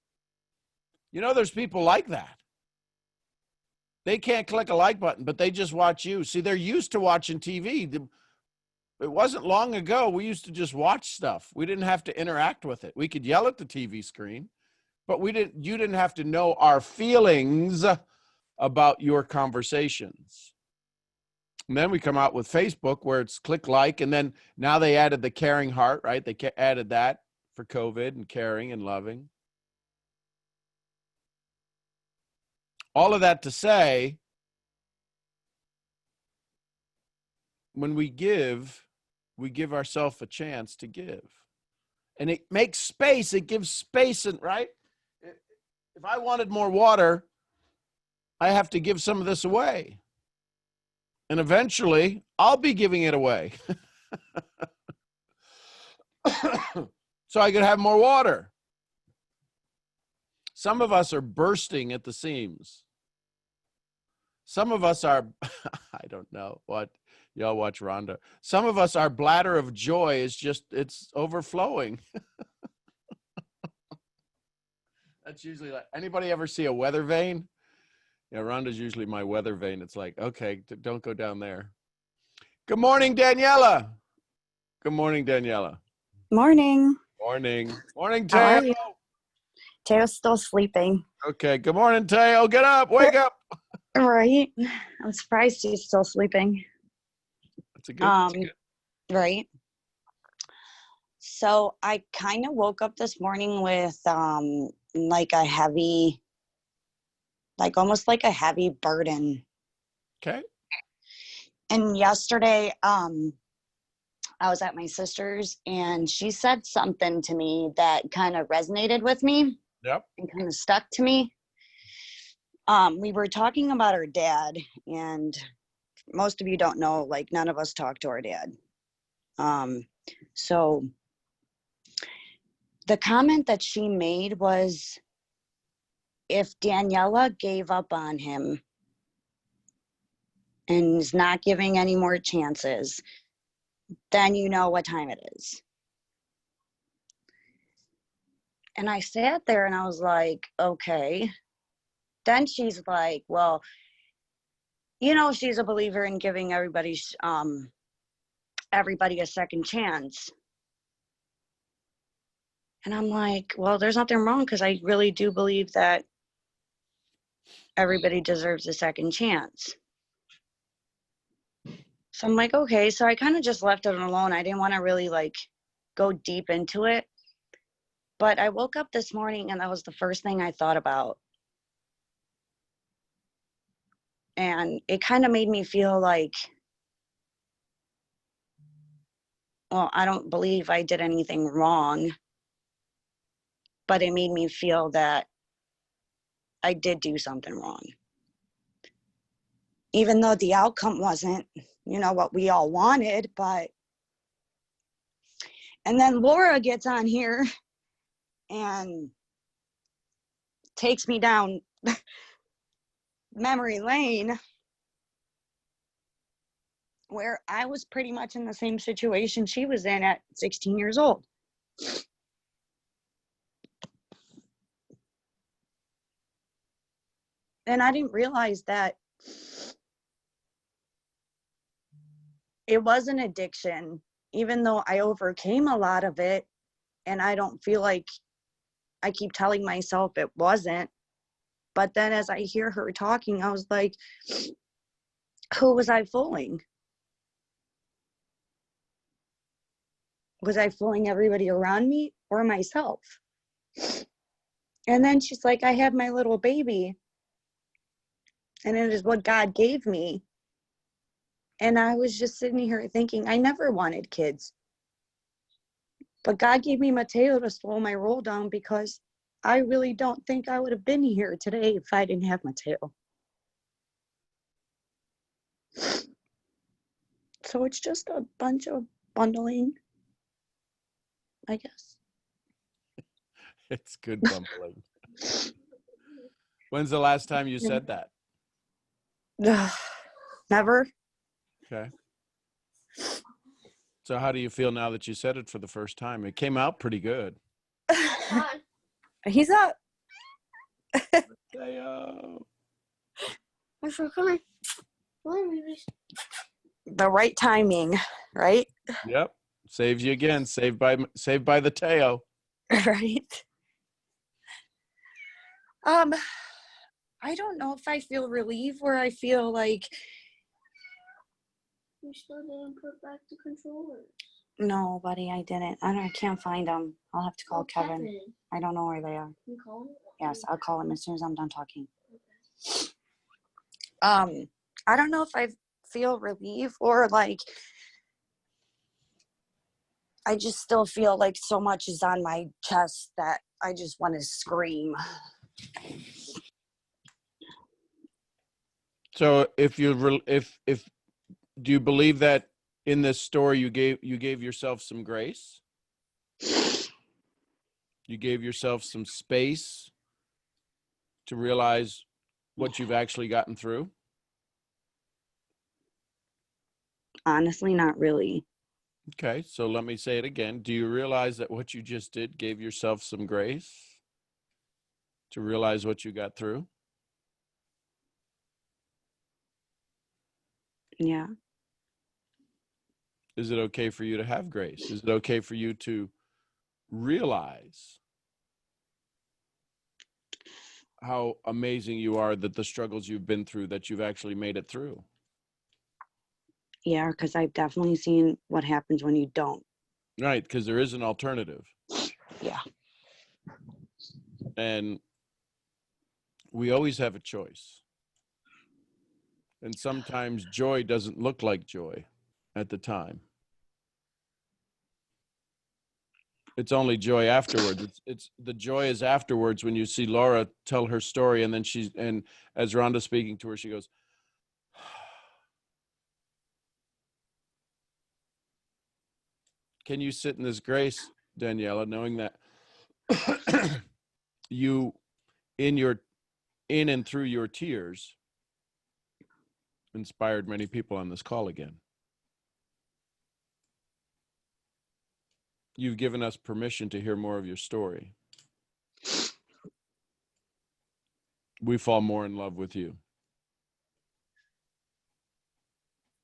You know, there's people like that. They can't click a like button, but they just watch you. See, they're used to watching TV. It wasn't long ago we used to just watch stuff. We didn't have to interact with it. We could yell at the TV screen, but you didn't have to know our feelings about your conversations. And then we come out with Facebook where it's click like, and then now they added the caring heart, right? They added that for COVID and caring and loving. All of that to say, when we give ourselves a chance to give. And it makes space, it gives space, and right? If I wanted more water, I have to give some of this away. And eventually, I'll be giving it away. So I could have more water. Some of us are bursting at the seams. Some of us are, I don't know what, y'all watch Rhonda. Some of us, our bladder of joy is it's overflowing. That's usually like, anybody ever see a weather vane? Yeah, Rhonda's usually my weather vane. It's like, okay, don't go down there. Good morning, Daniela. Good morning, Daniela. Morning. Morning. Morning, How are Teo. you? Teo's still sleeping. Okay, good morning, Teo. Get up, wake up. Right. I'm surprised he's still sleeping. That's a good. Right. So I kind of woke up this morning with like a heavy, like almost like a heavy burden. Okay. And yesterday, I was at my sister's and she said something to me that kind of resonated with me Yep. and kind of stuck to me. We were talking about her dad, and most of you don't know, like none of us talk to our dad. So the comment that she made was, if Daniela gave up on him and is not giving any more chances, then you know what time it is. And I sat there and I was like, okay. Then she's like, well, you know, she's a believer in giving everybody a second chance. And I'm like, well, there's nothing wrong, because I really do believe that everybody deserves a second chance. So I'm like, okay. So I kind of just left it alone. I didn't want to really like go deep into it. But I woke up this morning and that was the first thing I thought about. And it kind of made me feel like, well, I don't believe I did anything wrong, but it made me feel that I did do something wrong. Even though the outcome wasn't, you know, what we all wanted, but. And then Laura gets on here and takes me down memory lane, where I was pretty much in the same situation she was in at 16 years old. And I didn't realize that it was an addiction, even though I overcame a lot of it. And I don't feel like, I keep telling myself it wasn't. But then as I hear her talking, I was like, who was I fooling? Was I fooling everybody around me or myself? And then she's like, I had my little baby, and it is what God gave me. And I was just sitting here thinking, I never wanted kids. But God gave me Mateo to slow my roll down, because I really don't think I would have been here today if I didn't have Mateo. So it's just a bunch of bundling, I guess. It's good bumbling. When's the last time you said that? Never. Okay. So how do you feel now that you said it for the first time? It came out pretty good. He's up. Theo. Come here. The right timing, right? Yep. Saves you again. Saved by the Teo. Right. I don't know if I feel relief or I feel like. You still didn't put back the controllers. No, buddy, I didn't. I can't find them. I'll have to call Kevin. I don't know where they are. You call him? Yes, I'll call him as soon as I'm done talking. I don't know if I feel relief or like, I just still feel like so much is on my chest that I just want to scream. So if do you believe that in this story you gave yourself some grace? You gave yourself some space to realize what you've actually gotten through? Honestly, not really. Okay, so let me say it again. Do you realize that what you just did gave yourself some grace to realize what you got through? Yeah. Is it okay for you to have grace? Is it okay for you to realize how amazing you are, that the struggles you've been through, that you've actually made it through? Yeah, because I've definitely seen what happens when you don't. Right, because there is an alternative. Yeah. And we always have a choice. And sometimes joy doesn't look like joy at the time. It's only joy afterwards. It's the joy is afterwards when you see Laura tell her story, and then and as Rhonda's speaking to her, she goes, can you sit in this grace, Daniela, knowing that you, in and through your tears, inspired many people on this call again. You've given us permission to hear more of your story. We fall more in love with you.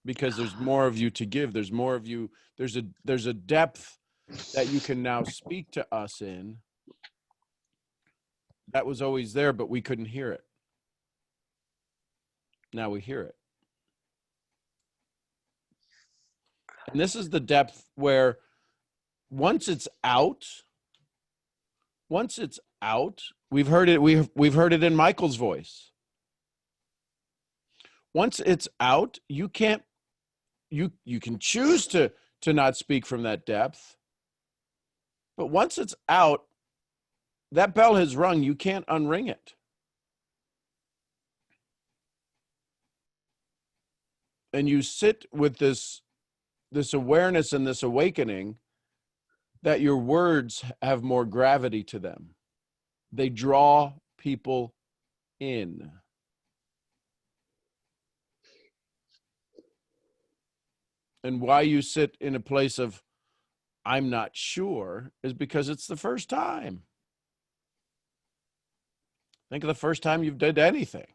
Because there's more of you to give. There's more of you. There's a depth that you can now speak to us in that was always there, but we couldn't hear it. Now we hear it. And this is the depth where once it's out, we've heard it, we've heard it in Michael's voice. Once it's out, you can choose to not speak from that depth. But once it's out, that bell has rung, you can't unring it. And you sit with this awareness and this awakening that your words have more gravity to them. They draw people in. And why you sit in a place of, I'm not sure, is because it's the first time. Think of the first time you've did anything.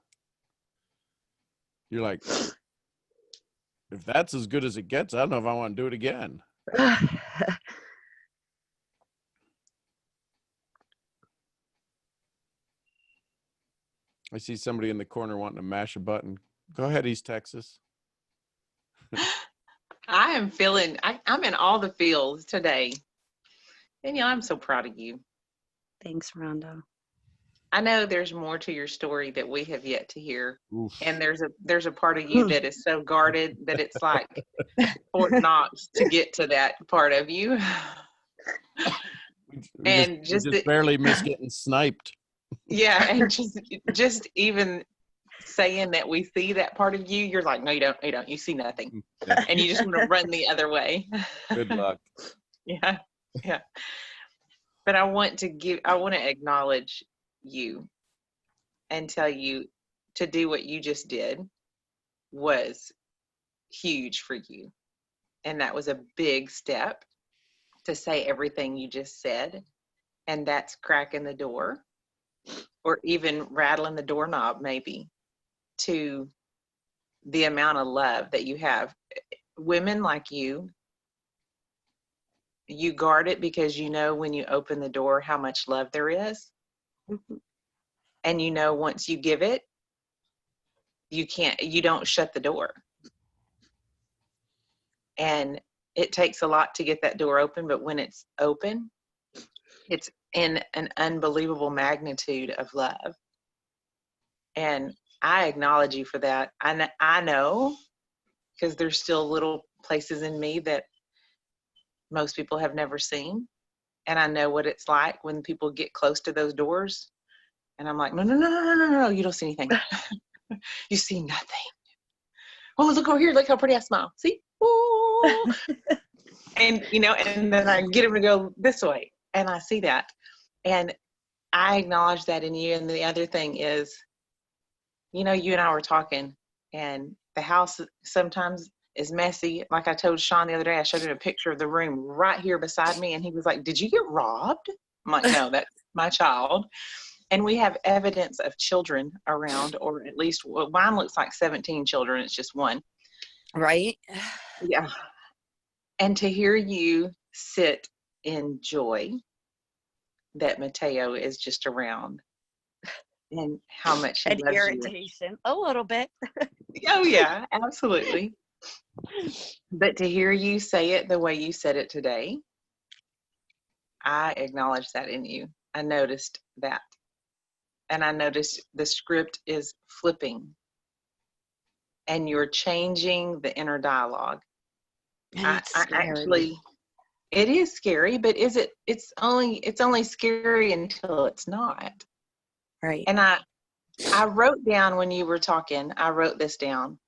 You're like, if that's as good as it gets, I don't know if I want to do it again. I see somebody in the corner wanting to mash a button. Go ahead, East Texas. I am feeling, I'm in all the feels today. Danielle, I'm so proud of you. Thanks, Rhonda. I know there's more to your story that we have yet to hear. Oof. And there's a part of you that is so guarded that it's like Fort Knox to get to that part of you. We just barely miss getting sniped. Yeah, and just even saying that we see that part of you, you're like, no, you don't. You see nothing. Yeah. And you just want to run the other way. Good luck. Yeah. But I want to acknowledge you and tell you to do what you just did was huge for you. And that was a big step to say everything you just said. And that's cracking the door or even rattling the doorknob maybe to the amount of love that you have. Women like you guard it because you know when you open the door how much love there is. Mhm. And you know once you give it, you don't shut the door. And it takes a lot to get that door open, but when it's open, it's in an unbelievable magnitude of love. And I acknowledge you for that. I know, because there's still little places in me that most people have never seen. And I know what it's like when people get close to those doors. And I'm like, no, you don't see anything. You see nothing. Oh, look over here. Look how pretty I smile. See? Ooh. And, and then I get them to go this way. And I see that. And I acknowledge that in you. And the other thing is, you and I were talking, and the house sometimes is messy. Like I told Sean the other day, I showed him a picture of the room right here beside me, and he was like, did you get robbed? I'm like, no, that's my child. And we have evidence of children around, or at least mine looks like 17 children. It's just one. Right? Yeah. And to hear you sit in joy that Mateo is just around and how much he An loves irritation. A little bit. you. Oh, yeah, absolutely. But to hear you say it the way you said it today, I acknowledge that in you. I noticed that. And I noticed the script is flipping. And you're changing the inner dialogue. And it's scary. It is scary, but it's only scary until it's not. Right. And I wrote down when you were talking, I wrote this down.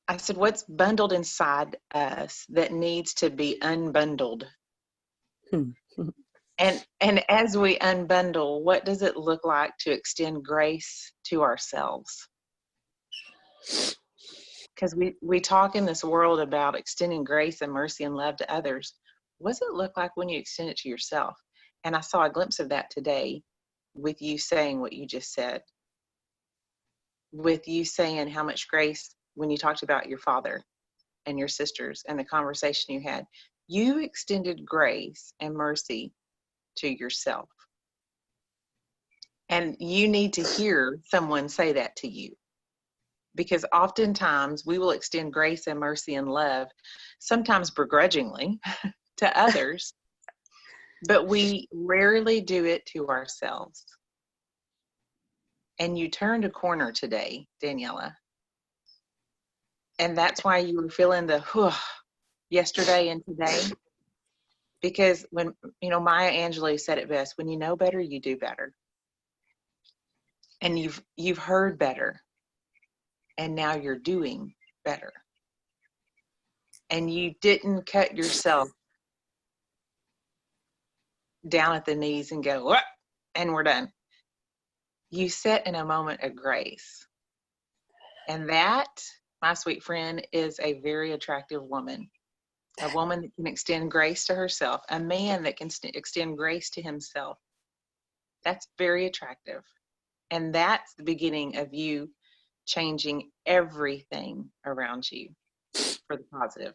I said, what's bundled inside us that needs to be unbundled? And as we unbundle, what does it look like to extend grace to ourselves? Because we talk in this world about extending grace and mercy and love to others. What does it look like when you extend it to yourself? And I saw a glimpse of that today with you saying what you just said, with you saying how much grace, when you talked about your father and your sisters and the conversation you had, you extended grace and mercy to yourself. And you need to hear someone say that to you, because oftentimes we will extend grace and mercy and love, sometimes begrudgingly, to others, but we rarely do it to ourselves. And you turned a corner today, Daniela. And that's why you were feeling the yesterday and today. Because when, Maya Angelou said it best, when you know better, you do better. And you've heard better. And now you're doing better. And you didn't cut yourself down at the knees and go, "What?" and we're done. You sat in a moment of grace. And that, my sweet friend, is a very attractive woman. A woman that can extend grace to herself. A man that can extend grace to himself. That's very attractive. And that's the beginning of you changing everything around you for the positive.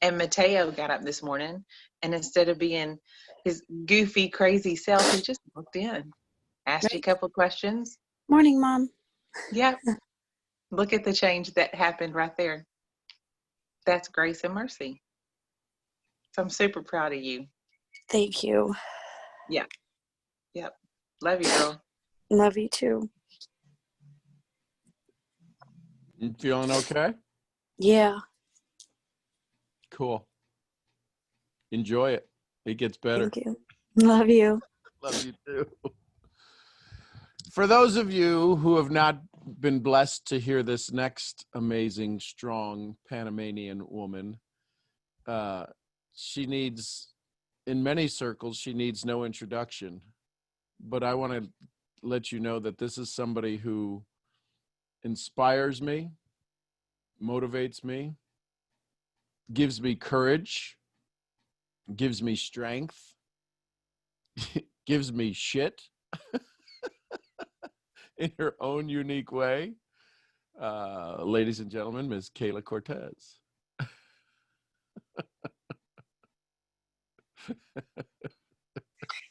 And Mateo got up this morning, and instead of being his goofy, crazy self, he just walked in, asked you a couple of questions. Morning, Mom. Yep. Look at the change that happened right there. That's grace and mercy. So I'm super proud of you. Thank you. Yep. Love you, girl. Love you too. You feeling okay? Yeah. Cool. Enjoy it. It gets better. Thank you. Love you. Love you too. For those of you who have not been blessed to hear this next amazing, strong Panamanian woman, she needs, in many circles, she needs no introduction. But I want to let you know that this is somebody who inspires me, motivates me, gives me courage, gives me strength, gives me shit in her own unique way. Ladies and gentlemen, Ms. Kayla Cortez.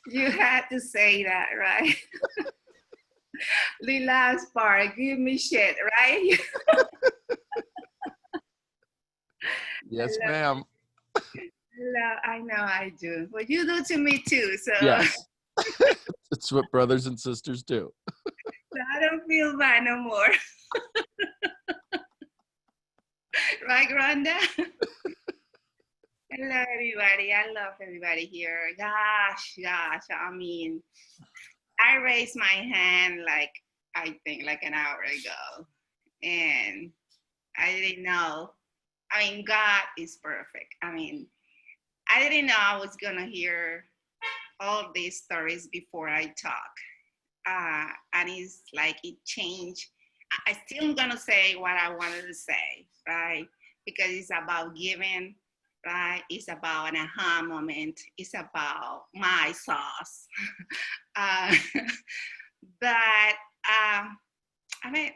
You had to say that, right? The last part, give me shit, right? Yes, ma'am. I know I do. But you do to me too, so, Yes. It's what brothers and sisters do. so I don't feel bad no more. Right, Rhonda? Hello, everybody. I love everybody here. Gosh, I mean, I raised my hand I think an hour ago, and I didn't know. I mean, God is perfect. I mean, I didn't know I was gonna hear all these stories before I talk. And it's like it changed. I still gonna say what I wanted to say, right? Because it's about giving, right? It's about an aha moment. It's about my sauce. But I mean,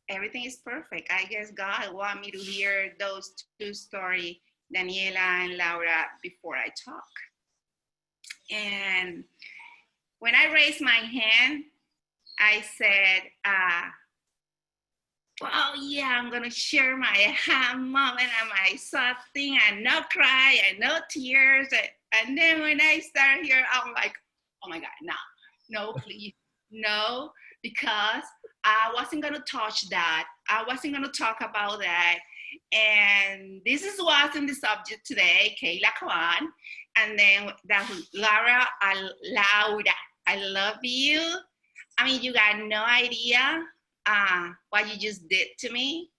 everything is perfect. I guess God want me to hear those two stories, Daniela and Laura, before I talk. And when I raised my hand, I said, well, yeah, I'm gonna share my aha moment and my soft thing, and no cry and no tears. And then when I start here, I'm like, oh my God, no, please, no, because I wasn't gonna touch that. I wasn't gonna talk about that. And this is what's in the subject today, Kayla Kwan. And then that's Laura, Laura, I love you. I mean, you got no idea what you just did to me,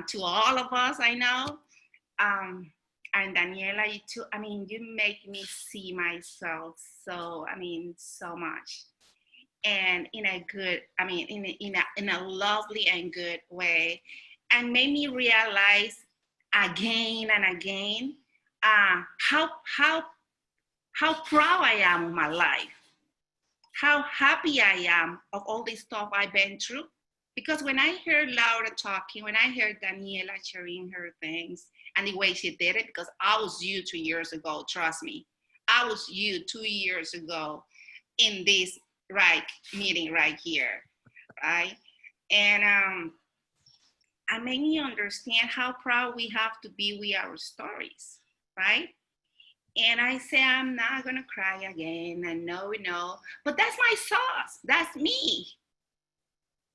to all of us, I know. And Daniela, you too. I mean, you make me see myself so, I mean, so much. And in a good, I mean, in a lovely and good way. And made me realize again and again how proud I am of my life, how happy I am of all this stuff I've been through. Because when I heard Laura talking, when I heard Daniela sharing her things and the way she did it, because I was you 2 years ago, trust me, I was you 2 years ago in this meeting right here, right? And I made me understand how proud we have to be with our stories, right? And I say, I'm not gonna cry again, and no, but that's my sauce, that's me.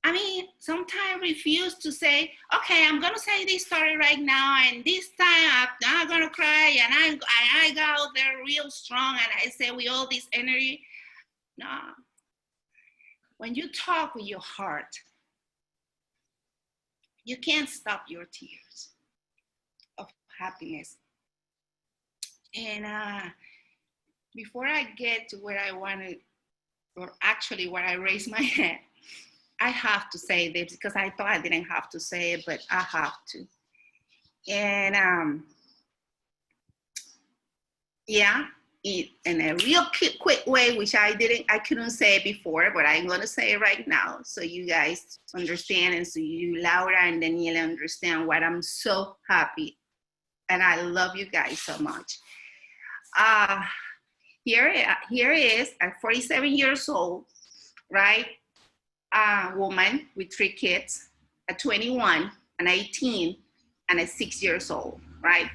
I mean, sometimes I refuse to say, okay, I'm gonna say this story right now, and this time I'm not gonna cry, and I go out there real strong, and I say with all this energy, no. When you talk with your heart, you can't stop your tears of happiness. And before I get to where I wanted, or actually where I raised my hand, I have to say this because I thought I didn't have to say it, but I have to. And yeah, in a real quick way, which I couldn't say before, but I'm gonna say it right now so you guys understand, and so you, Laura and Daniela, understand why I'm so happy. And I love you guys so much. Here is at 47 years old, right? A woman with 3 kids, a 21, an 18, and a 6 years old, right?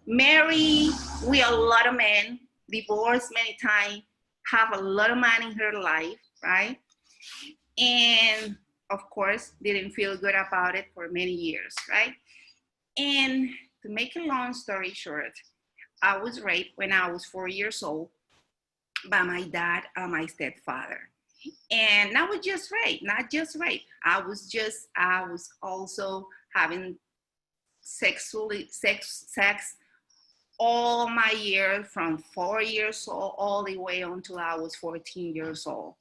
Married with a lot of men, divorced many times, have a lot of man in her life, right? And of course, didn't feel good about it for many years, right? And to make a long story short, I was raped when I was 4 years old by my dad and my stepfather. And not just rape, not just rape. I was also having sex all my years from 4 years old all the way until I was 14 years old.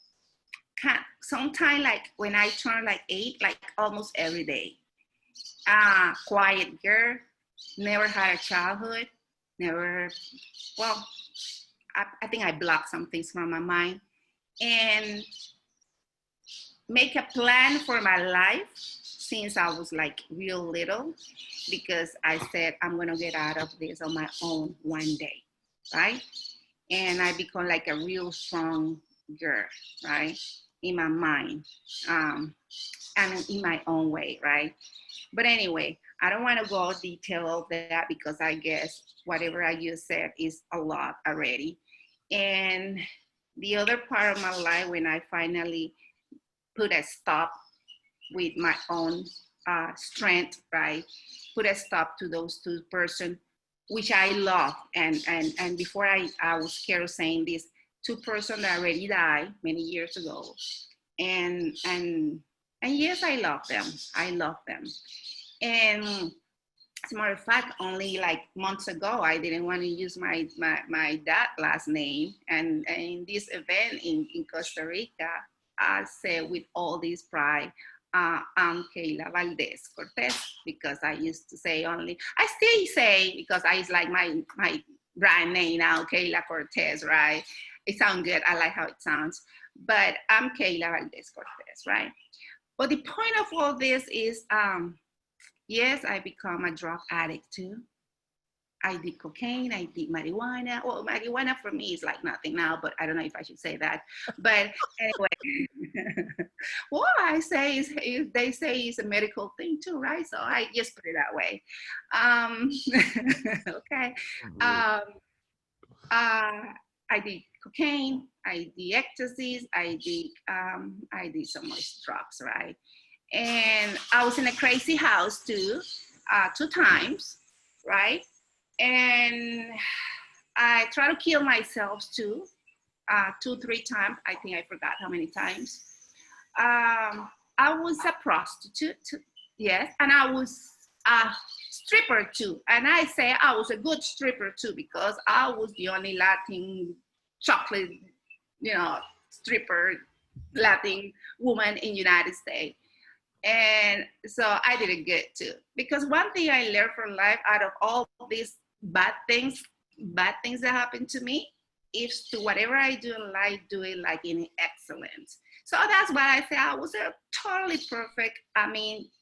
Sometimes like when I turned like 8, like almost every day. Quiet girl, never had a childhood, never, well, I think I blocked some things from my mind. And make a plan for my life since I was like real little, because I said, I'm gonna get out of this on my own one day, right? And I become like a real strong girl, right? In my mind, and in my own way, right? But anyway, I don't wanna go detail of that because I guess whatever I just said is a lot already. And the other part of my life, when I finally put a stop with my own strength, right? Put a stop to those 2 persons, which I love. And before I was scared of saying this, 2 persons that already died many years ago. And yes, I love them. I love them. And as a matter of fact, only like months ago, I didn't want to use my dad's last name. And in this event in Costa Rica, I said with all this pride, I'm Kayla Valdez Cortez, because I used to say only, I still say, because it's like my brand name now, Kayla Cortez, right? It sounds good. I like how it sounds. But I'm Kayla Valdez Cortez, right? But the point of all this is, yes, I become a drug addict too. I did cocaine, I did marijuana. Well, marijuana for me is like nothing now, but I don't know if I should say that. But anyway, what I say is they say it's a medical thing too, right? So I just put it that way. Okay. I did cocaine, I did ecstasy, I did so much drugs, right? And I was in a crazy house too. 2 times, right? And I try to kill myself too, 2, 3 times. I think I forgot how many times. I was a prostitute, yes, and I was a stripper too. And I say I was a good stripper too because I was the only Latin chocolate, stripper, Latin woman in United States. And so I did it good too. Because one thing I learned from life out of all these bad things that happened to me, is to whatever I do in life, do it like in excellence. So that's why I say I was a totally perfect,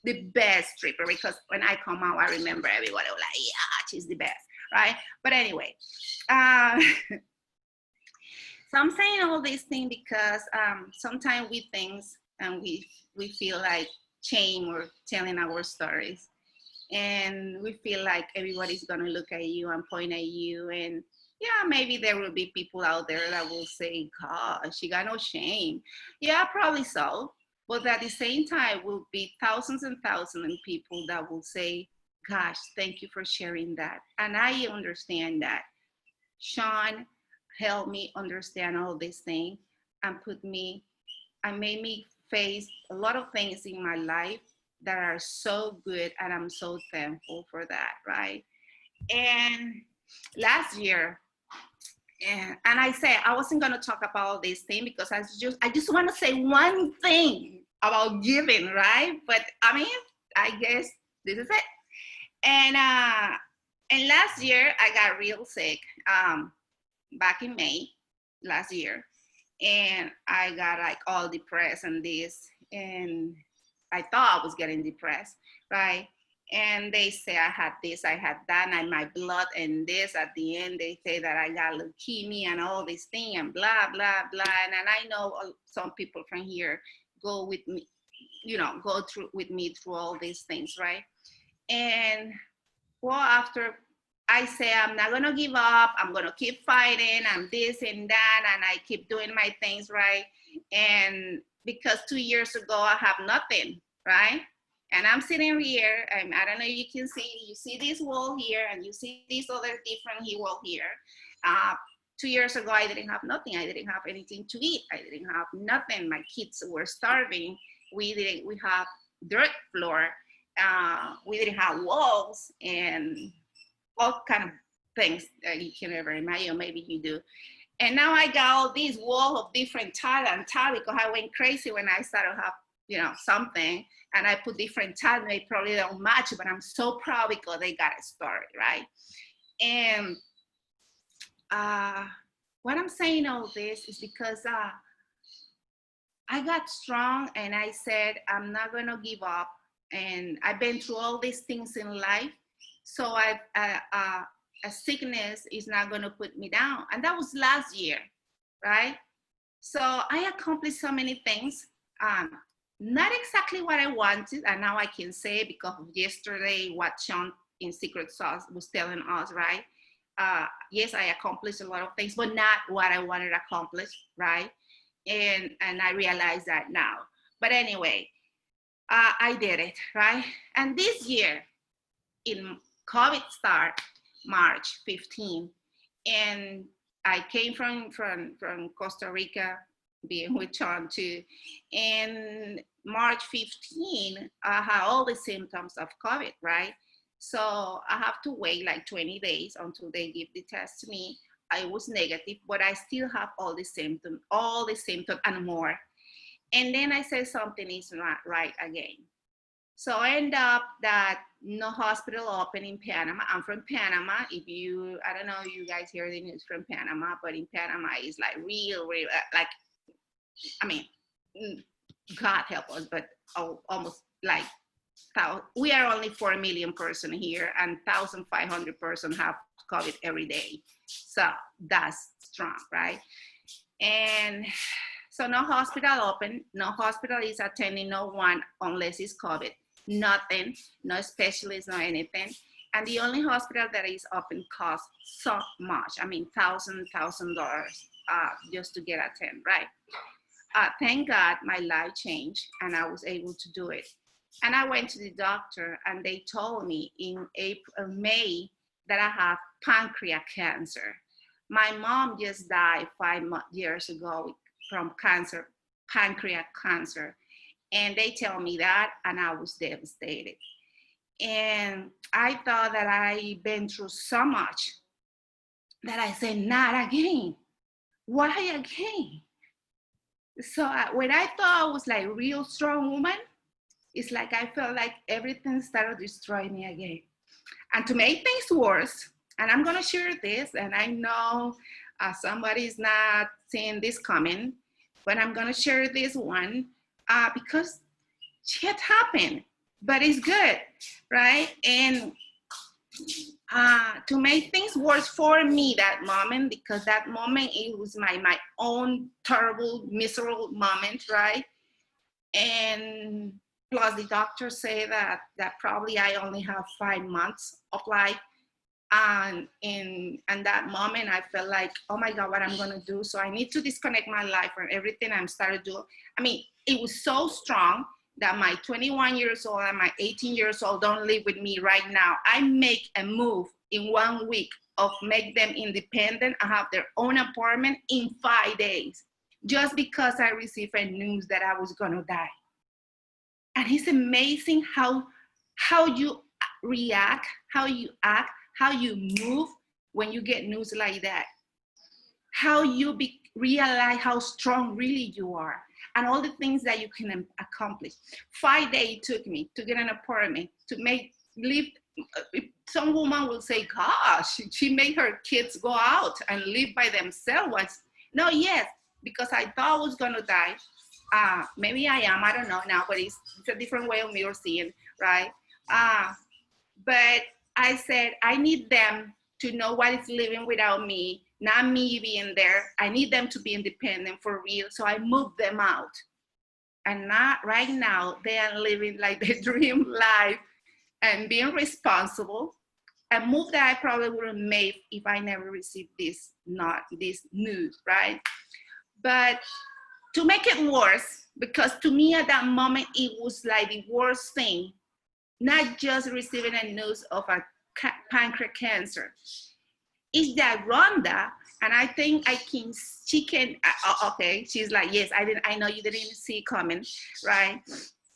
the best stripper, because when I come out, I remember everybody was like, yeah, she's the best, right? But anyway, so I'm saying all these things because sometimes we think and we feel like shame or telling our stories. And we feel like everybody's gonna look at you and point at you. And yeah, maybe there will be people out there that will say, gosh, she got no shame. Yeah, probably so. But at the same time, will be thousands and thousands of people that will say, gosh, thank you for sharing that. And I understand that. Sean helped me understand all these things and made me face a lot of things in my life that are so good, and I'm so thankful for that, right? And last year, and I said I wasn't going to talk about all this thing because I just want to say one thing about giving, right? But I guess this is it. And last year I got real sick back in May last year, and I got like all depressed and this, and I thought I was getting depressed, right? And they say I had this, I had that, and my blood and this. At the end, they say that I got leukemia and all this thing and blah, blah, blah. And I know some people from here go with me, go through with me through all these things, right? And well, after I say I'm not gonna give up, I'm gonna keep fighting, I'm this and that, and I keep doing my things, right? And because 2 years ago I have nothing, right? And I'm sitting here, and I don't know if you can see, you see this wall here, and you see this other different wall here. 2 years ago, I didn't have nothing. I didn't have anything to eat. I didn't have nothing. My kids were starving. We have dirt floor. We didn't have walls and all kind of things that you can ever imagine. Maybe you do. And now I got all these walls of different tile and tile because I went crazy when I started to have, something. And I put different tiles. They probably don't match, but I'm so proud because they got it started, right? And what I'm saying all this is because I got strong and I said, I'm not gonna give up. And I've been through all these things in life. So a sickness is not gonna put me down. And that was last year, right? So I accomplished so many things. Not exactly what I wanted, and now I can say because of yesterday what Sean in Secret Sauce was telling us, right? Yes, I accomplished a lot of things, but not what I wanted to accomplish, right? And I realize that now. But anyway, I did it, right? And this year, in COVID start, March 15, and I came from Costa Rica, being with Sean too, and March 15, I had all the symptoms of COVID, right? So I have to wait like 20 days until they give the test to me. I was negative, but I still have all the symptoms and more. And then I said something is not right again. So I end up that no hospital open in Panama. I'm from Panama. I don't know if you guys hear the news from Panama, but in Panama it's like real, like, God help us, but almost like, we are only 4 million person here and 1,500 person have COVID every day. So that's strong, right? And so no hospital open, no hospital is attending no one unless it's COVID, nothing, no specialist, no anything. And the only hospital that is open costs so much. $1,000 just to get attended, right? Thank God my life changed and I was able to do it. And I went to the doctor and they told me in May that I have pancreatic cancer. My mom just died 5 years ago from cancer, pancreatic cancer. And they tell me that, and I was devastated. And I thought that I'd been through so much that I said, not again. Why again? So when I thought I was like a real strong woman, it's like I felt like everything started destroying me again. And to make things worse, and I'm gonna share this, and I know somebody's not seeing this coming, but I'm gonna share this one because shit happened, but it's good, right? And to make things worse for me that moment, because that moment it was my own terrible, miserable moment, right? And plus the doctor say that probably I only have 5 months of life. And in that moment, I felt like, oh my God, what I'm gonna do? So I need to disconnect my life from everything I'm started doing. I mean, it was so strong that my 21 years old and my 18 years old don't live with me right now. I make a move in 1 week of make them independent and have their own apartment in 5 days, just because I received a news that I was gonna die. And it's amazing how you react, how you act, how you move when you get news like that. How you realize how strong really you are and all the things that you can accomplish. 5 days it took me to get an apartment, to live. Some woman will say, gosh, she made her kids go out and live by themselves. No, yes, because I thought I was gonna die. Maybe I am, I don't know now, but it's a different way of me or seeing, right? But I said, I need them to know what is living without me, not me being there. I need them to be independent for real. So I moved them out. And not right now, they are living like the dream life and being responsible. A move that I probably wouldn't make if I never received this news, right? But to make it worse, because to me at that moment, it was like the worst thing, not just receiving a news of a pancreatic cancer. Is that Rhonda, and I think she can, okay, she's like, yes, I know you didn't even see it coming, right?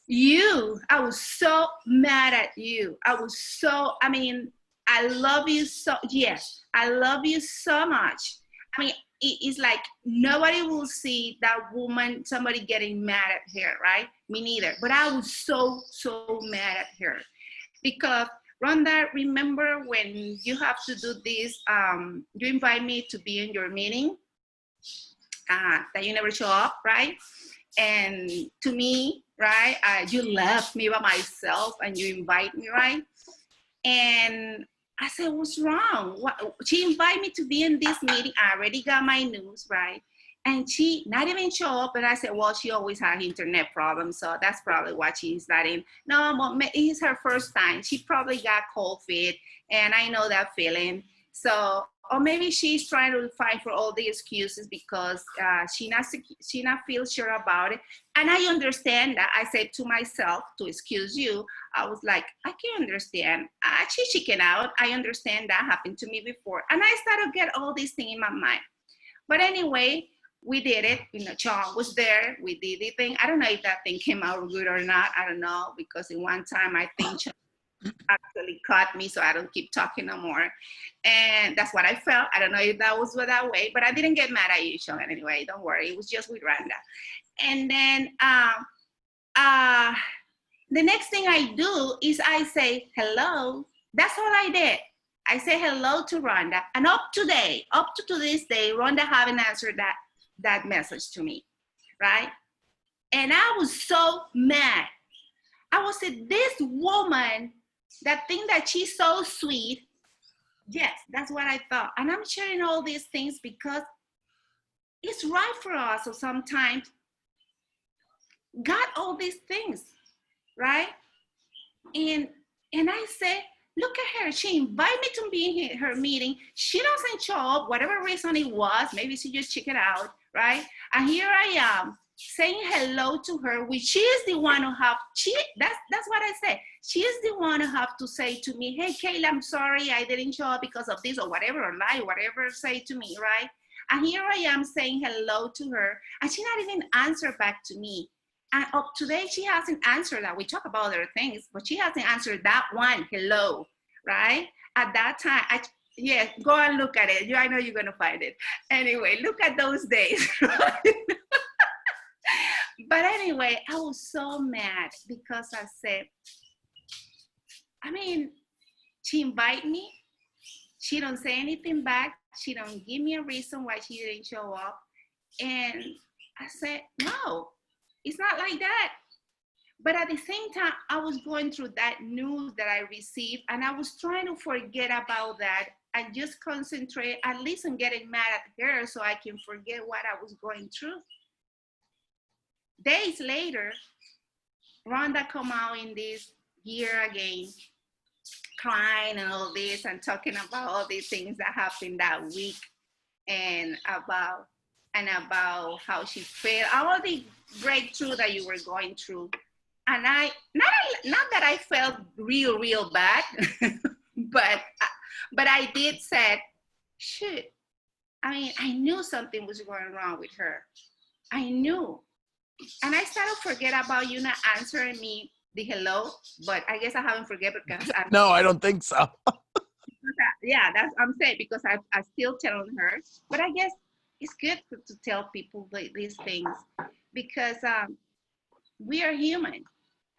I was so mad at you. I mean, I love you so, yes, I love you so much. I mean, it's like nobody will see that woman, somebody getting mad at her, right? Me neither, but I was so mad at her. Because Rhonda, remember when you have to do this, you invite me to be in your meeting, that you never show up, right? And to me, right, you left me by myself and you invite me, right? And I said, what's wrong? She invited me to be in this meeting. I already got my news, right? And she not even show up. And I said, well, she always had internet problems. So that's probably why she's not in. No, Mom, it's her first time. She probably got cold feet. And I know that feeling. So, or maybe she's trying to find for all the excuses because she not feel sure about it. And I understand that. I said to myself, to excuse you, I was like, I can understand. She chicken out. I understand that happened to me before. And I started to get all these things in my mind. But anyway, we did it. You know, John was there. We did the thing. I don't know if that thing came out good or not. I don't know, because in one time I think John actually caught me, so I don't keep talking no more. And that's what I felt. I don't know if that was that way, but I didn't get mad at you, Sean. Anyway, don't worry. It was just with Rhonda. And then the next thing I do is I say hello. That's all I did. I say hello to Rhonda. And up to this day, Rhonda haven't answered that message to me, right? And I was so mad. I was saying, this woman, that thing that she's so sweet. Yes, that's what I thought. And I'm sharing all these things because it's right for us. So sometimes got all these things, right? And I say, look at her. She invited me to be in her meeting. She doesn't show up, whatever reason it was. Maybe she just checked it out, right? And here I am saying hello to her, which she is the one who that's what I said. She is the one who have to say to me, hey, Kayla, I'm sorry I didn't show up because of this or whatever, or lie, whatever, say to me, right? And here I am saying hello to her, and she not even answer back to me. And up today, she hasn't answered that. We talk about other things, but she hasn't answered that one, hello, right? At that time, yeah, go and look at it. I know you're gonna find it. Anyway, look at those days, right? But anyway, I was so mad because I said, I mean, she invited me. She don't say anything back. She don't give me a reason why she didn't show up. And I said, no, it's not like that. But at the same time, I was going through that news that I received, and I was trying to forget about that and just concentrate at least on getting mad at her so I can forget what I was going through. Days later, Rhonda come out in this year again, crying and all this and talking about all these things that happened that week and about how she felt, all the breakthrough that you were going through. And I, not that I felt real bad, but I did say, shoot, I mean, I knew something was going wrong with her. I knew. And I started to forget about you not answering me the hello, but I guess I haven't forget because No, I don't think so. Yeah, that's I'm saying, because I still telling her, but I guess it's good to tell people these things because we are human,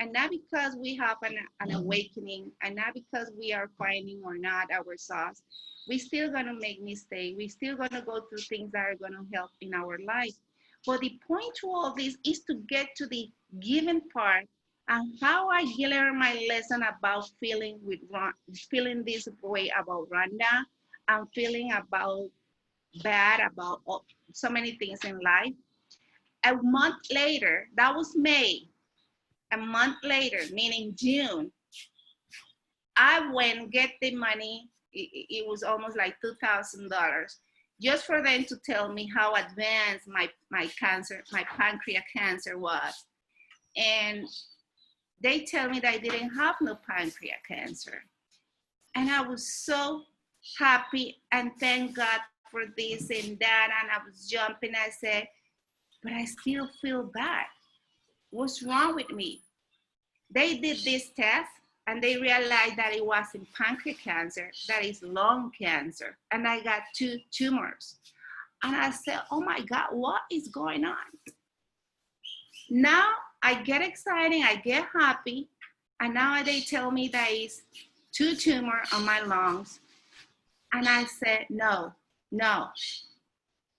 and not because we have an awakening, and not because we are finding or not ourselves, we still gonna make mistakes. We still gonna go through things that are gonna help in our life. But the point to all this is to get to the given part and how I learned my lesson about feeling this way about Rhonda, and feeling about bad about so many things in life. A month later, that was May. A month later, meaning June, I went get the money. It was almost like $2,000, just for them to tell me how advanced my pancreatic cancer was. And they tell me that I didn't have no pancreatic cancer. And I was so happy and thank God for this and that. And I was jumping. I said, but I still feel bad. What's wrong with me? They did this test and they realized that it wasn't pancreatic cancer, that is lung cancer. And I got 2 tumors. And I said, oh my God, what is going on? Now I get excited, I get happy, and now they tell me that it's 2 tumors on my lungs. And I said, no.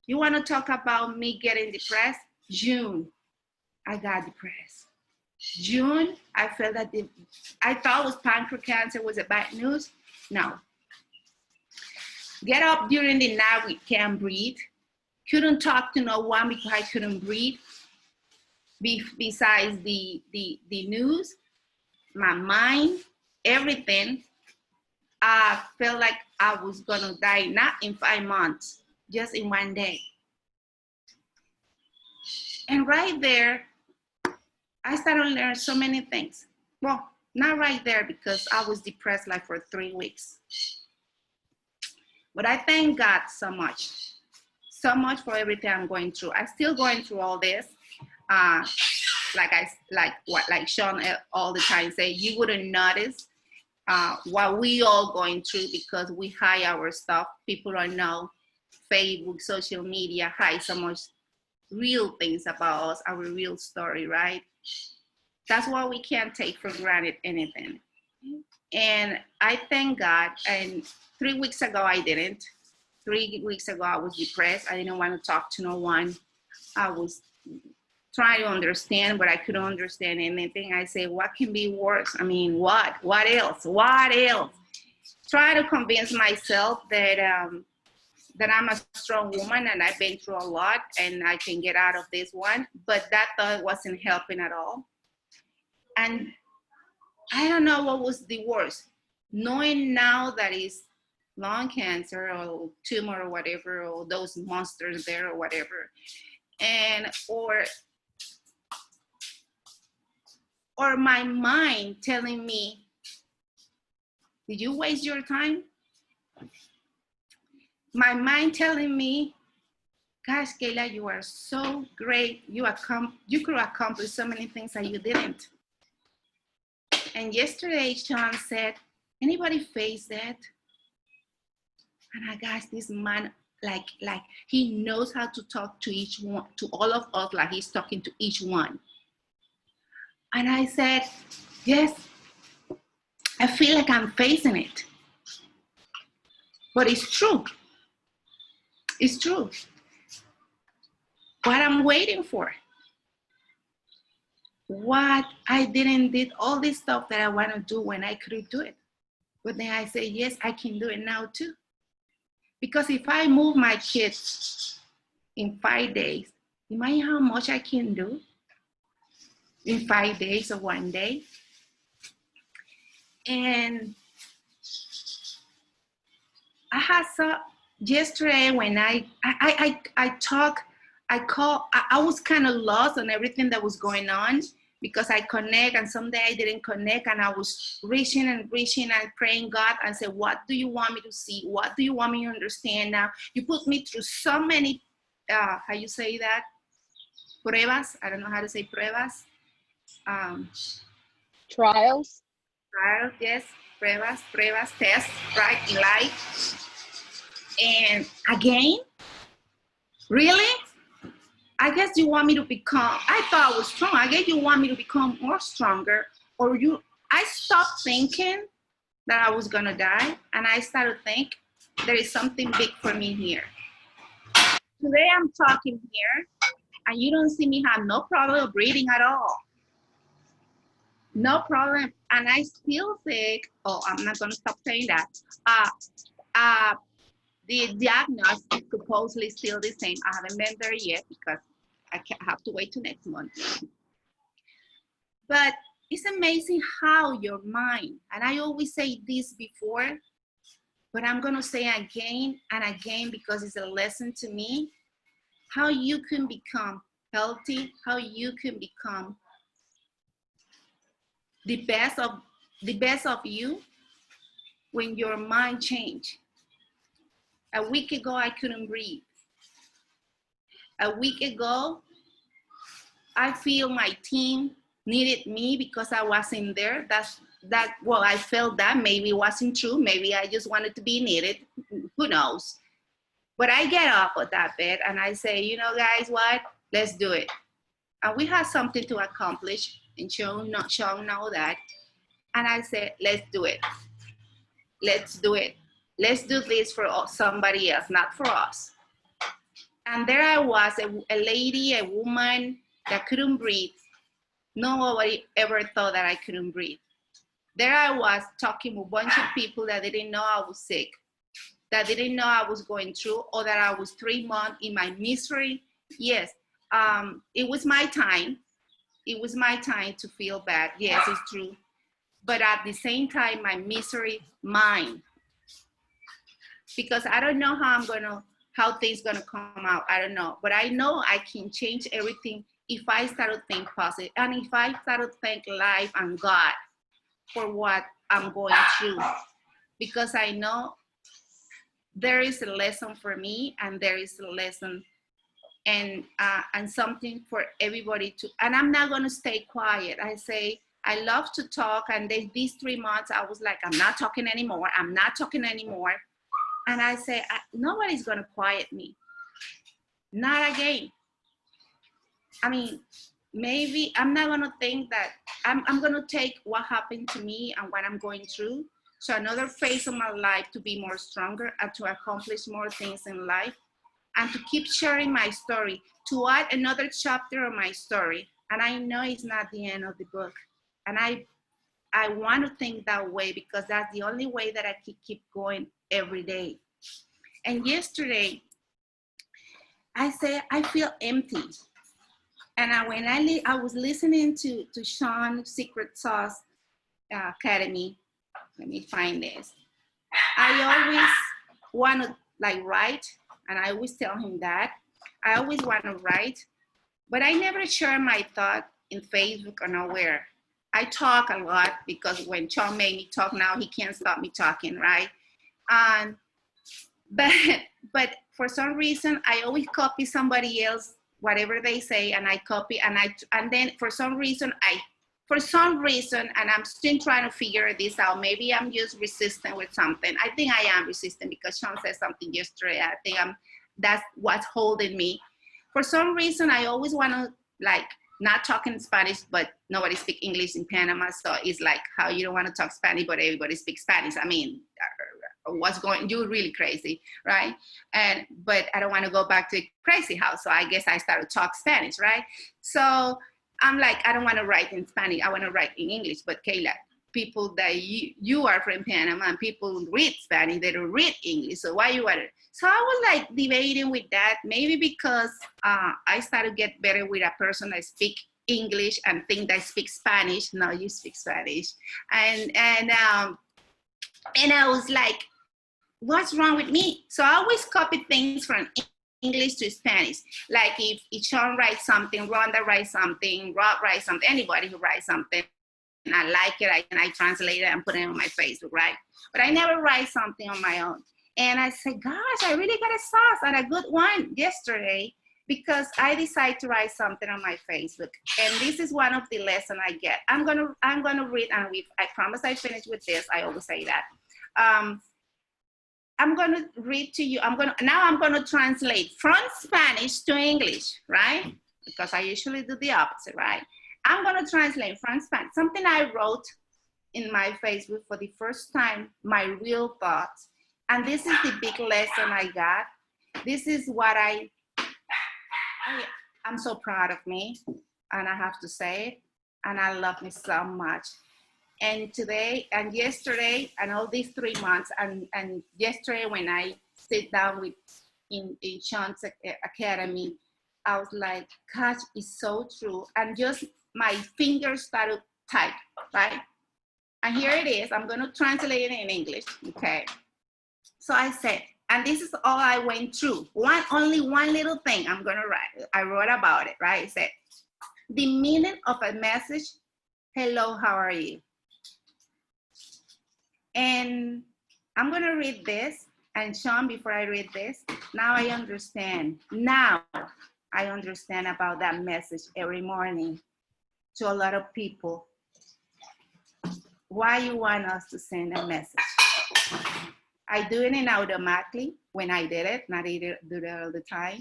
You want to talk about me getting depressed? June, I got depressed. June, I felt that I thought it was pancreatic cancer was a bad news. No. Get up during the night, we can't breathe. Couldn't talk to no one because I couldn't breathe. Besides the news, my mind, everything, I felt like I was gonna die, not in 5 months, just in 1 day. And right there, I started to learn so many things. Well, not right there because I was depressed like for 3 weeks. But I thank God so much for everything I'm going through. I'm still going through all this. Like Sean all the time say, you wouldn't notice what we all going through because we hide our stuff. People don't know. Facebook, social media hide so much real things about us, our real story, right? That's why we can't take for granted anything. And I thank God. And 3 weeks ago, I didn't. 3 weeks ago, I was depressed. I didn't want to talk to no one. I was trying to understand, but I couldn't understand anything. I say, what can be worse? I mean, what? What else? What else? Try to convince myself that that I'm a strong woman and I've been through a lot and I can get out of this one. But that thought wasn't helping at all. And I don't know what was the worst. Knowing now that it's lung cancer or tumor or whatever, or those monsters there or whatever, and or or my mind telling me, did you waste your time? My mind telling me, gosh, Kayla, you are so great. You could accomplish so many things that you didn't. And yesterday, Sean said, anybody face that? And I got this man, like he knows how to talk to each one, to all of us, like he's talking to each one. And I said, yes, I feel like I'm facing it. But it's true. It's true. What I'm waiting for. What I didn't did all this stuff that I want to do when I couldn't do it. But then I say, yes, I can do it now too. Because if I move my kids in 5 days, imagine how much I can do in 5 days or 1 day. And I had some yesterday when I was kind of lost on everything that was going on, because I connect and someday I didn't connect, and I was reaching and praying God and said, what do you want me to see? What do you want me to understand now? You put me through so many, how you say that? Pruebas, I don't know how to say pruebas. Trials. Trials, yes, pruebas, tests, right, in life. And again, really? I guess you want me to become, I thought I was strong. I guess you want me to become more stronger, or I stopped thinking that I was gonna die, and I started to think there is something big for me here. Today I'm talking here, and you don't see me have no problem breathing at all. No problem, and I still think, oh, I'm not gonna stop saying that. The diagnosis is supposedly still the same. I haven't been there yet because I have to wait till next month. But it's amazing how your mind, and I always say this before, but I'm gonna say again and again because it's a lesson to me, how you can become healthy, how you can become the best of you when your mind change. A week ago, I couldn't breathe. A week ago, I feel my team needed me because I wasn't there. Well, I felt that maybe it wasn't true. Maybe I just wanted to be needed. Who knows? But I get up at that bed and I say, you know, guys, what? Let's do it. And we have something to accomplish, and Sean know that. And I said, let's do it. Let's do it. Let's do this for somebody else, not for us. And there I was, a lady, a woman that couldn't breathe. Nobody ever thought that I couldn't breathe. There I was talking with a bunch of people that didn't know I was sick, that didn't know I was going through, or that I was 3 months in my misery. Yes, it was my time. It was my time to feel bad. Yes, it's true. But at the same time, my misery, mine. Because I don't know how things gonna come out. I don't know. But I know I can change everything if I start to think positive, and if I start to thank life and God for what I'm going through. Because I know there is a lesson for me, and there is a lesson and something for everybody to, and I'm not gonna stay quiet. I say, I love to talk, and these 3 months I was like, I'm not talking anymore. I'm not talking anymore. And I say, nobody's gonna quiet me. Not again. I mean, maybe I'm not gonna think that, I'm gonna take what happened to me and what I'm going through to another phase of my life to be more stronger and to accomplish more things in life, and to keep sharing my story, to add another chapter of my story. And I know it's not the end of the book. And I want to think that way, because that's the only way that I can keep going every day. And yesterday, I said, I feel empty. And when I was listening to Sean's Secret Sauce Academy, let me find this. I always want to write, and I always tell him that. I always want to write, but I never share my thought in Facebook or nowhere. I talk a lot because when Sean made me talk, now he can't stop me talking, right? And but for some reason, I always copy somebody else, whatever they say, and I copy, and then for some reason, and I'm still trying to figure this out. Maybe I'm just resistant with something. I think I am resistant because Sean said something yesterday. I think that's what's holding me. For some reason, I always want to like not talk in Spanish, but nobody speaks English in Panama. So it's like how you don't want to talk Spanish, but everybody speaks Spanish. I mean, what's going, you're really crazy, right? But I don't want to go back to a crazy house. So I guess I started to talk Spanish, right? So I'm like, I don't want to write in Spanish. I want to write in English. But Kayla, people that you are from Panama and people read Spanish, they don't read English. So why you want to? So I was like debating with that, maybe because I started to get better with a person that speak English and think that I speak Spanish. No, you speak Spanish. And I was like, what's wrong with me? So I always copy things from English to Spanish. Like if Sean writes something, Rhonda writes something, Rob writes something, anybody who writes something, and I like it, I translate it and put it on my Facebook, right? But I never write something on my own. And I said, gosh, I really got a sauce and a good one yesterday because I decided to write something on my Facebook. And this is one of the lessons I get. I'm gonna read, and I promise I finish with this. I always say that. I'm gonna read to you. I'm gonna translate from Spanish to English, right? Because I usually do the opposite, right? I'm gonna translate from Spanish, something I wrote in my Facebook for the first time, my real thoughts. And this is the big lesson I got. This is what I'm so proud of me, and I have to say it, and I love me so much. And today and yesterday and all these 3 months and yesterday when I sit down in Sean's Academy, I was like, gosh, it's so true. And just my fingers started type, right? And here it is. I'm going to translate it in English, okay? So I said, and this is all I went through. Only one little thing I'm going to write. I wrote about it, right? I said, the meaning of a message, hello, how are you? And I'm going to read this. And Sean, before I read this, now I understand. Now I understand about that message every morning to a lot of people. Why you want us to send a message? I do it in automatically when I did it, not do it all the time.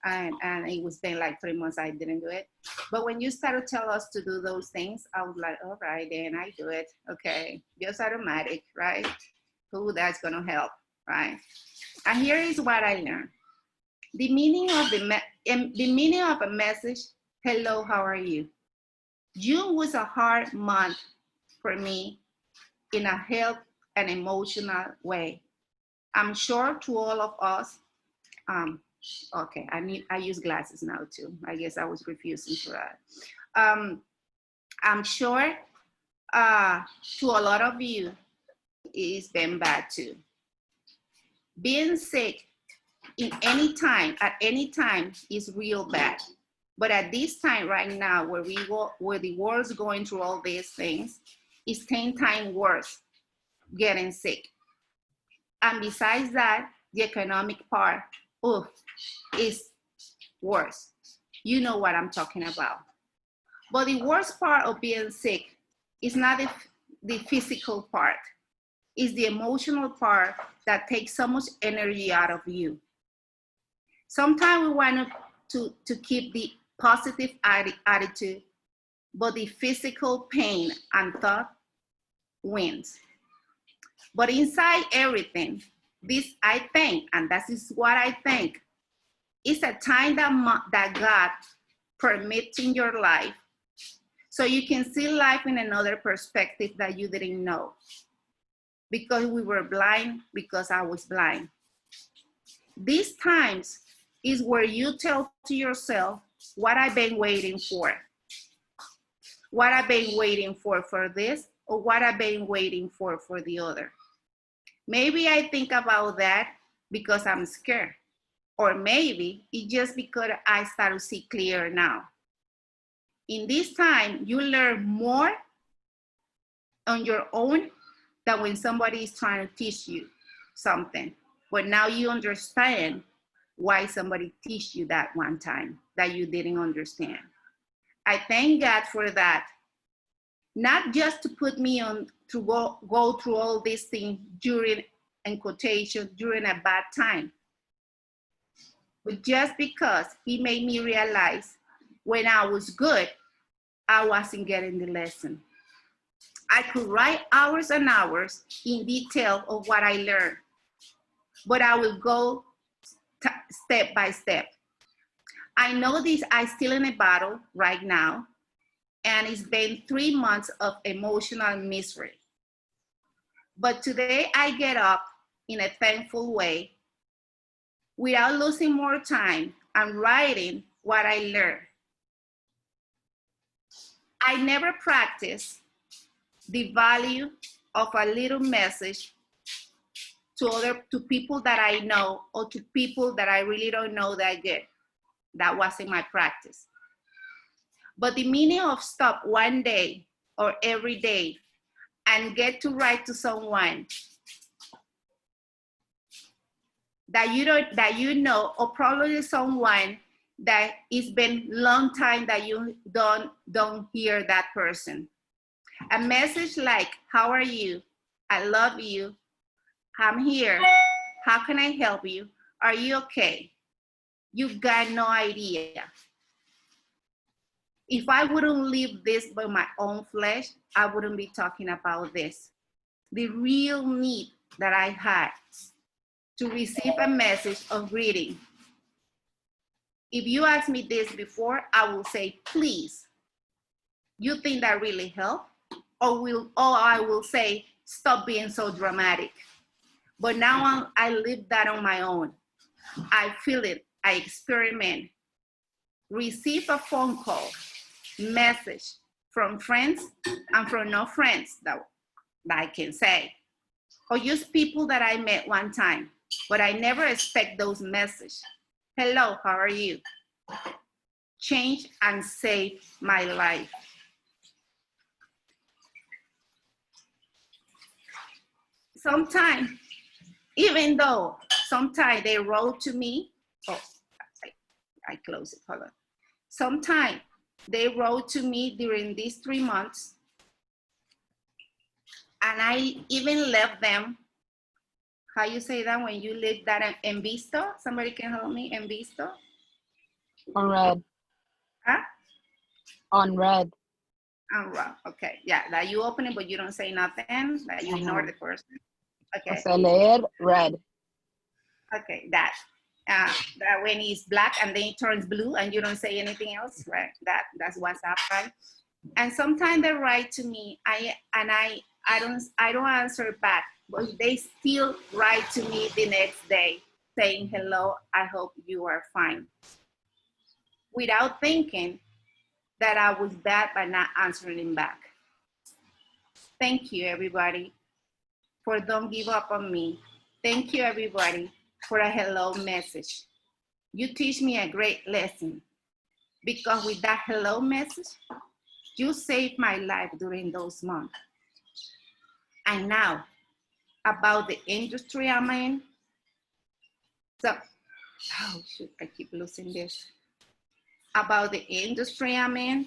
And it was been like 3 months I didn't do it. But when you started to tell us to do those things, I was like, all right, then I do it. Okay, just automatic, right? Who that's gonna help, right? And here is what I learned. The meaning of a message, hello, how are you? June was a hard month for me in a health and emotional way. I'm sure to all of us, okay, I use glasses now too. I guess I was refusing for that. I'm sure to a lot of you, it's been bad too. Being sick at any time is real bad. But at this time right now, where the world's going through all these things, it's 10 times worse getting sick. And besides that, the economic part, is worse. You know what I'm talking about. But the worst part of being sick is not the physical part. It's the emotional part that takes so much energy out of you. Sometimes we want to keep the positive attitude, but the physical pain and thought wins. But inside everything, this I think, and that is what I think, it's a time that God permits in your life so you can see life in another perspective that you didn't know. Because we were blind, because I was blind. These times is where you tell to yourself what I've been waiting for. What I've been waiting for this, or what I've been waiting for the other. Maybe I think about that because I'm scared. Or maybe it's just because I start to see clear now. In this time, you learn more on your own than when somebody is trying to teach you something. But now you understand why somebody teach you that one time that you didn't understand. I thank God for that. Not just to put me on to go through all these things during, in quotation, during a bad time. But just because he made me realize when I was good, I wasn't getting the lesson. I could write hours and hours in detail of what I learned, but I will go step by step. I know this, I'm still in a battle right now, and it's been 3 months of emotional misery. But today I get up in a thankful way without losing more time and writing what I learned. I never practiced the value of a little message to people that I know or to people that I really don't know that good. That wasn't my practice. But the meaning of stop one day or every day and get to write to someone that you know, or probably someone that it's been long time that you don't hear that person. A message like, how are you? I love you. I'm here. How can I help you? Are you okay? You've got no idea. If I wouldn't live this by my own flesh, I wouldn't be talking about this. The real need that I had to receive a message of greeting. If you asked me this before, I will say, please, you think that really helped? Or I will say, stop being so dramatic. But now I live that on my own. I feel it, I experiment. Receive a phone call, message from friends and from no friends that I can say. Or just people that I met one time, but I never expect those messages. Hello, how are you? Change and save my life. Sometimes, even though sometimes they wrote to me, oh, I close it, hold on. Sometimes they wrote to me during these 3 months, and I even left them, how you say that when you leave that en visto? Somebody can help me, en visto? On red. Huh? On red. On red, okay, yeah, that you open it, but you don't say nothing, that you ignore the person. Okay. O sea, leer red. Okay, that when it's black and then it turns blue and you don't say anything else, right? That's WhatsApp, right? And sometimes they write to me, I don't answer back, but they still write to me the next day saying, hello, I hope you are fine. Without thinking that I was bad by not answering him back. Thank you, everybody, for don't give up on me. Thank you, everybody, for a hello message. You teach me a great lesson, because with that hello message, you saved my life during those months. And now, about the industry I'm in. So, oh shoot, I keep losing this. About the industry I'm in.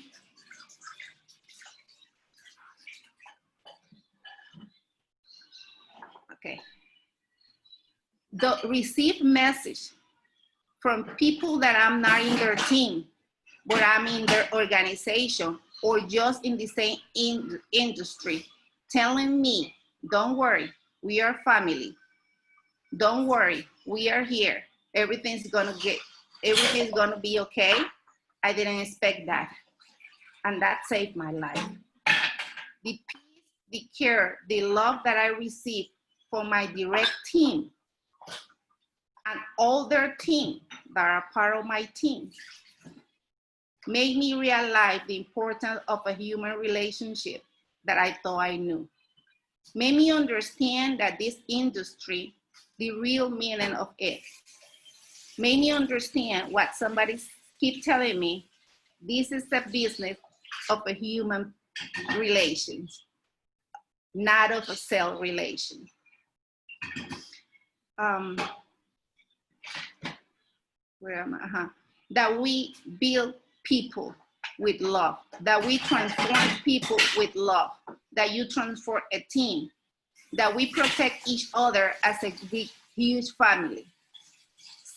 Okay. Receive message from people that I'm not in their team, but I'm in their organization or just in the same industry, telling me, don't worry, we are family. Don't worry, we are here. Everything's gonna be okay. I didn't expect that. And that saved my life. The peace, the care, the love that I received from my direct team and all their team that are part of my team made me realize the importance of a human relationship that I thought I knew. Made me understand that this industry, the real meaning of it. Made me understand what somebody keep telling me, this is a business of a human relations. not of a sale relation. Where am I? That we build people with love, that we transform people with love, that you transform a team, that we protect each other as a big, huge family.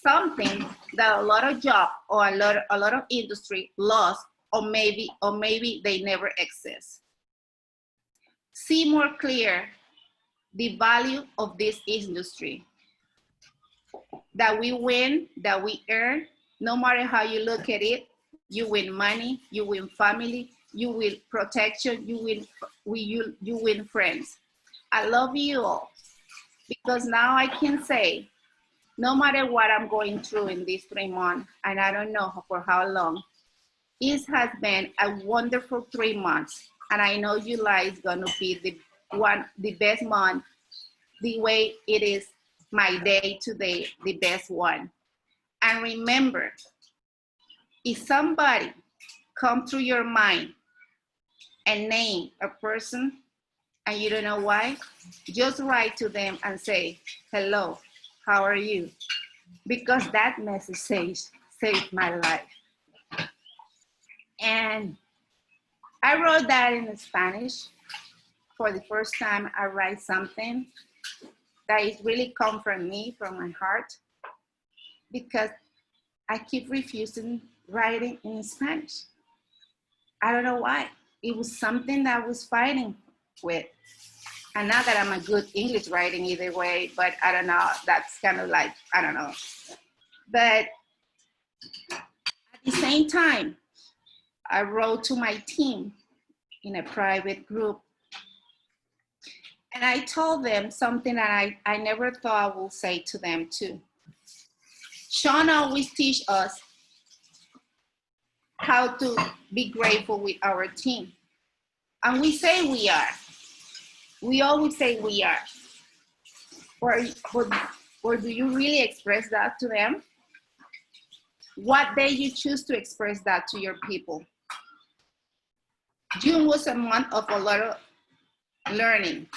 Something that a lot of job or a lot of industry lost, or maybe they never exist. See more clear the value of this industry. That we win, that we earn, no matter how you look at it, you win money, you win family, you win protection, you win friends. I love you all, because now I can say, no matter what I'm going through in these 3 months, and I don't know for how long, it has been a wonderful 3 months. And I know July is gonna be the best month, the way it is my day today, the best one. And remember, if somebody come through your mind and name a person and you don't know why, just write to them and say, hello, how are you? Because that message saved my life. And I wrote that in Spanish. For the first time, I write something that is really come from me, from my heart, because I keep refusing writing in Spanish. I don't know why. It was something that I was fighting with. And not that I'm a good English writing either way, but I don't know, that's kind of like, I don't know. But at the same time, I wrote to my team in a private group. And I told them something that I never thought I would say to them too. Sean always teach us how to be grateful with our team. And we say we are. We always say we are. Or do you really express that to them? What day you choose to express that to your people? June was a month of a lot of learning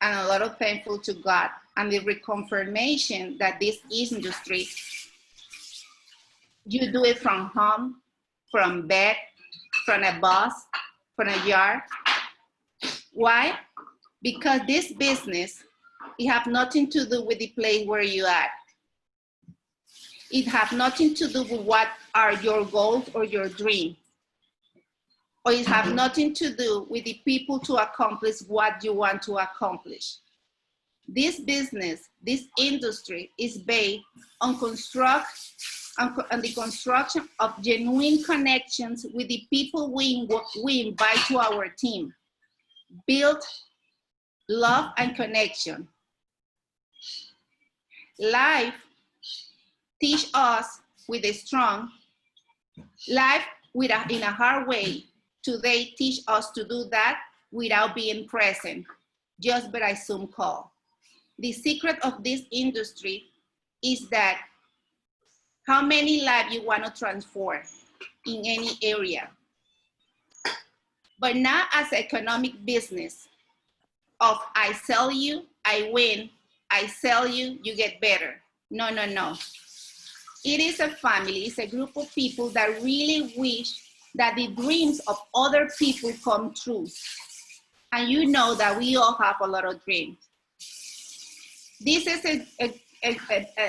and a lot of thankful to God and the reconfirmation that this industry, you do it from home, from bed, from a bus, from a yard. Why? Because this business, it have nothing to do with the place where you are. It have nothing to do with what are your goals or your dreams. Or it have nothing to do with the people to accomplish what you want to accomplish. This business, this industry is based on the construction of genuine connections with the people we invite to our team. Build love and connection. Life teach us with a strong, life in a hard way. Today teach us to do that without being present, just by a Zoom call. The secret of this industry is that how many lives you want to transform in any area, but not as economic business of I sell you, I win, I sell you, you get better. No, no, no. It is a family, it's a group of people that really wish that the dreams of other people come true. And you know that we all have a lot of dreams. This is an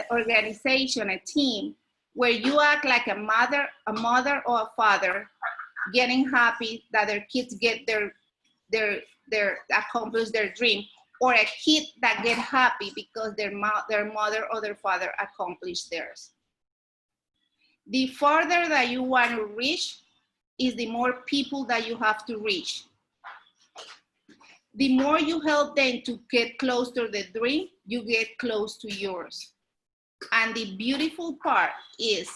organization, a team, where you act like a mother or a father, getting happy that their kids get accomplish their dream, or a kid that get happy because their mother or their father accomplished theirs. The farther that you want to reach is the more people that you have to reach. The more you help them to get close to the dream, you get close to yours. And the beautiful part is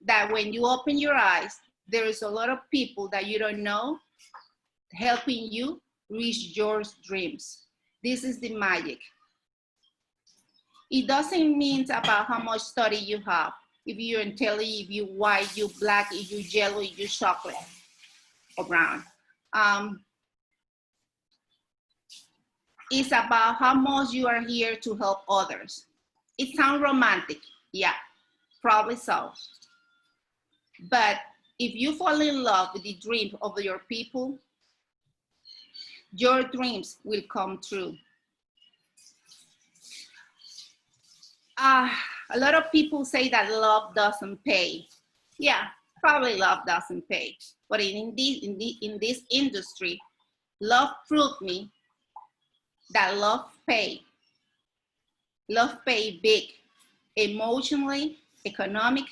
that when you open your eyes, there is a lot of people that you don't know helping you reach your dreams. This is the magic. It doesn't mean about how much study you have. If you're intelligent, if you're white, you're black, if you're yellow, if you're chocolate or brown. It's about how much you are here to help others. It sounds romantic. Yeah, probably so. But if you fall in love with the dream of your people, your dreams will come true. A lot of people say that love doesn't pay. Yeah, probably love doesn't pay. But in this industry, love proved me that love pay. Love pay big, emotionally, economic.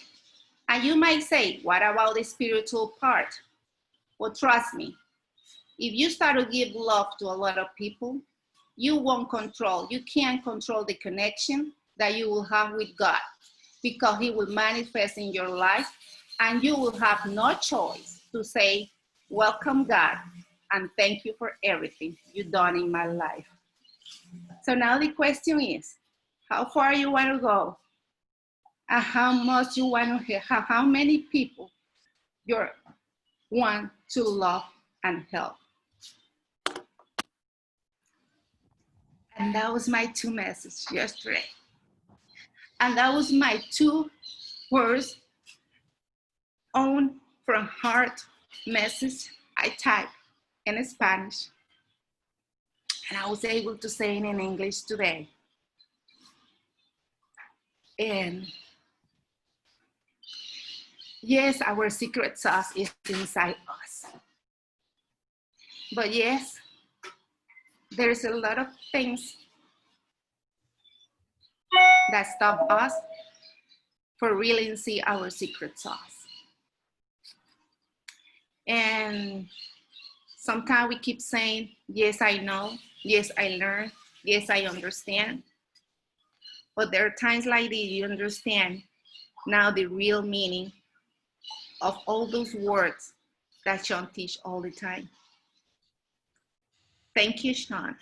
And you might say, what about the spiritual part? Well, trust me, if you start to give love to a lot of people, you can't control the connection that you will have with God, because he will manifest in your life and you will have no choice to say, welcome God, and thank you for everything you've done in my life. So now the question is, how far you want to go? And how much you want to help, how many people you want to love and help. And that was my 2 messages yesterday. And that was my 2 words on from heart message I typed in Spanish. And I was able to say it in English today. And yes, our secret sauce is inside us. But yes, there's a lot of things that stop us for really see our secret sauce. And sometimes we keep saying, yes, I know, yes, I learned, yes, I understand. But there are times like this you understand now the real meaning of all those words that Sean teach all the time. Thank you, Sean,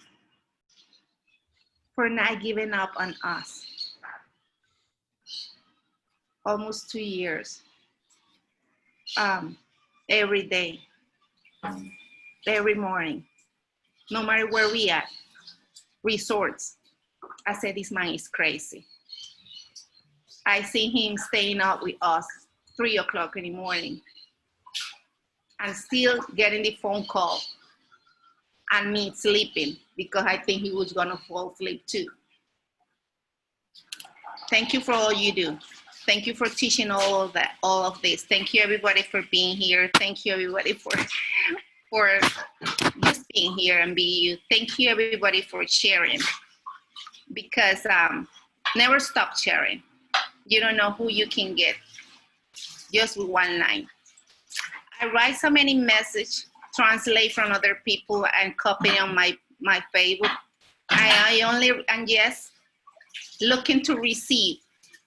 for not giving up on us. Almost 2 years, every day, every morning, no matter where we at, resorts. I said, this man is crazy. I see him staying up with us 3 o'clock in the morning and still getting the phone call and me sleeping because I think he was gonna fall asleep too. Thank you for all you do. Thank you for teaching all of this. Thank you everybody for being here. Thank you everybody for just being here and be you. Thank you everybody for sharing, because never stop sharing. You don't know who you can get just with one line. I write so many messages, translate from other people and copy on my Facebook. I only, and yes, looking to receive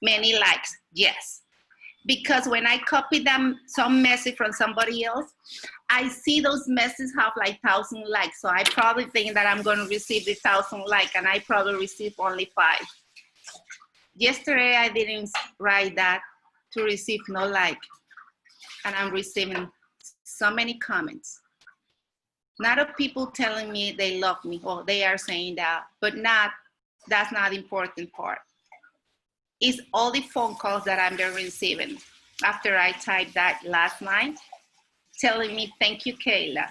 many likes, yes. Because when I copy them, some message from somebody else, I see those messages have like 1,000 likes. So I probably think that I'm going to receive the 1,000 likes, and I probably receive only 5. Yesterday, I didn't write that to receive no like. And I'm receiving so many comments. Not of people telling me they love me, or they are saying that, but that's not the important part. It's all the phone calls that I'm receiving after I typed that last line, telling me, thank you, Kayla,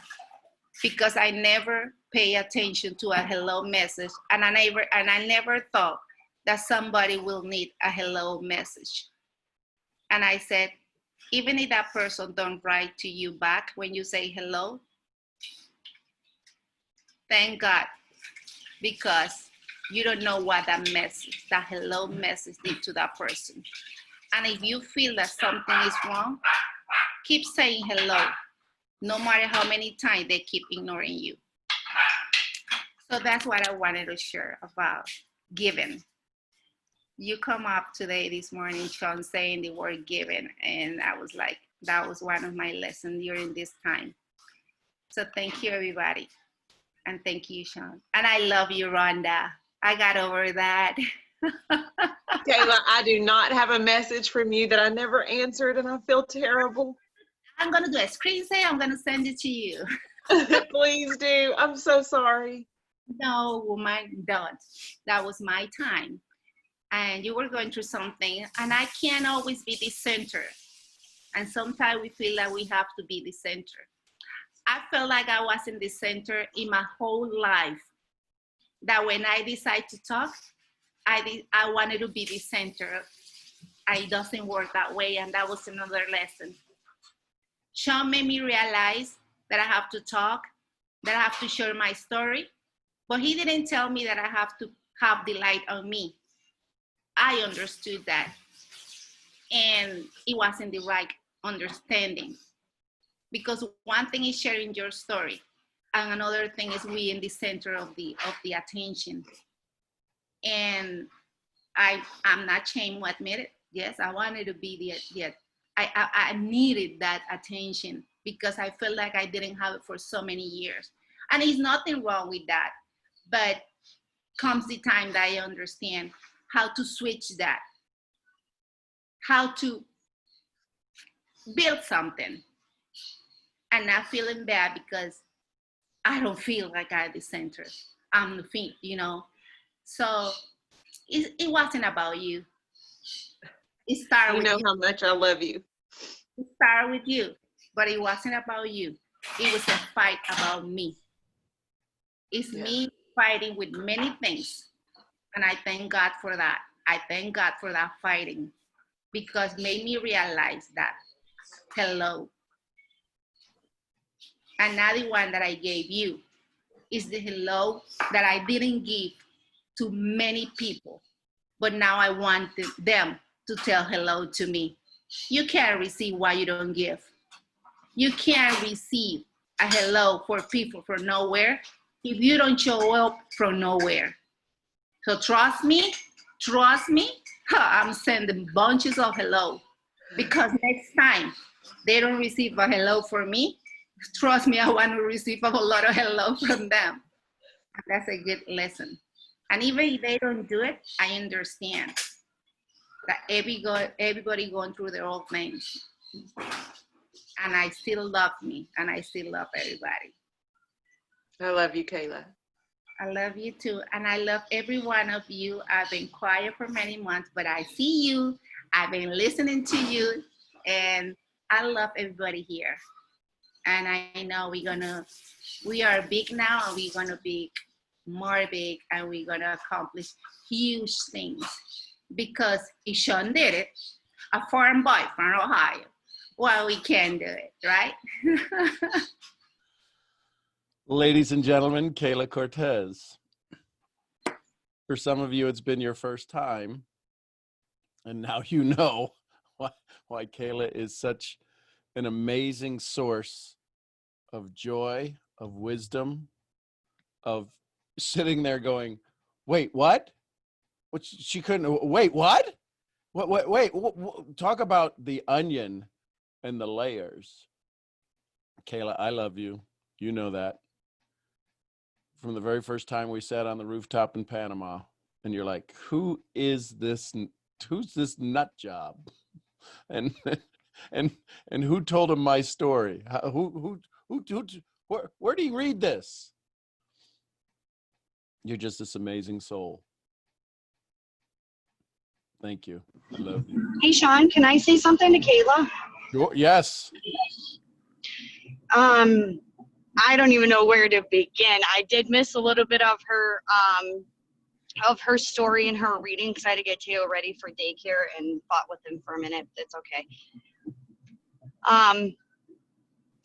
because I never pay attention to a hello message, and I never thought that somebody will need a hello message. And I said, even if that person don't write to you back when you say hello, thank God, because you don't know what that message, that hello message did to that person. And if you feel that something is wrong, keep saying hello, no matter how many times they keep ignoring you. So that's what I wanted to share about giving. You come up today, this morning, Sean, saying the word giving, and I was like, that was one of my lessons during this time. So thank you, everybody. And thank you, Sean. And I love you, Rhonda. I got over that. Kayla, I do not have a message from you that I never answered, and I feel terrible. I'm going to do a screen save. I'm going to send it to you. Please do. I'm so sorry. No, woman, don't. That was my time. And you were going through something, and I can't always be the center. And sometimes we feel like we have to be the center. I felt like I was in the center in my whole life. That when I decide to talk, I wanted to be the center. It doesn't work that way, and that was another lesson. Sean made me realize that I have to talk, that I have to share my story, but he didn't tell me that I have to have the light on me. I understood that, and it wasn't the right understanding. Because one thing is sharing your story, and another thing is we in the center of the attention. And I'm not ashamed to admit it. Yes, I wanted to be I needed that attention because I felt like I didn't have it for so many years. And there's nothing wrong with that. But comes the time that I understand how to switch that, how to build something and not feeling bad because I don't feel like I'm the center. I'm the feet, you know. So it wasn't about you. It started with You know how much I love you. It started with you, but it wasn't about you. It was a fight about me. It's me fighting with many things. And I thank God for that. I thank God for that fighting because it made me realize that, hello. Another one that I gave you is the hello that I didn't give to many people, but now I want them to tell hello to me. You can't receive what you don't give. You can't receive a hello for people from nowhere if you don't show up from nowhere. So trust me, I'm sending bunches of hello because next time they don't receive a hello from me, trust me, I want to receive a lot of hello from them. That's a good lesson. And even if they don't do it, I understand that everybody going through their own things. And I still love me, and I still love everybody. I love you, Kayla. I love you too, and I love every one of you. I've been quiet for many months, but I see you. I've been listening to you, and I love everybody here. And I know we are big now, and we're gonna be more big, and we're gonna accomplish huge things. Because if Sean did it, a foreign boy from Ohio, well, we can do it, right? Ladies and gentlemen, Kayla Cortez. For some of you, it's been your first time. And now you know why Kayla is such an amazing source of joy, of wisdom, of sitting there going, wait, what? What she couldn't, wait, what? Wait, talk about the onion and the layers. Kayla, I love you. You know that. From the very first time we sat on the rooftop in Panama, and you're like, who's this nut job? And who told him my story? Where do you read this? You're just this amazing soul. Thank you. I love you. Hey, Sean, can I say something to Kayla? Sure. Yes. I don't even know where to begin. I did miss a little bit of her story and her reading because I had to get Teo ready for daycare and fought with him for a minute. It's okay.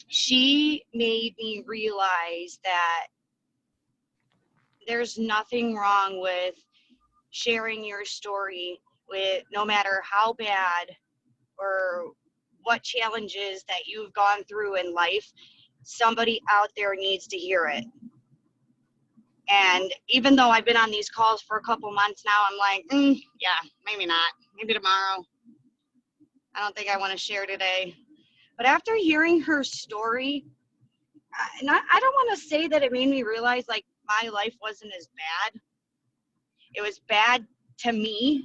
She made me realize that there's nothing wrong with sharing your story with no matter how bad or what challenges that you've gone through in life. Somebody out there needs to hear it. And even though I've been on these calls for a couple months now, I'm like, yeah, maybe not. Maybe tomorrow. I don't think I want to share today. But after hearing her story, and I don't want to say that it made me realize like my life wasn't as bad. It was bad to me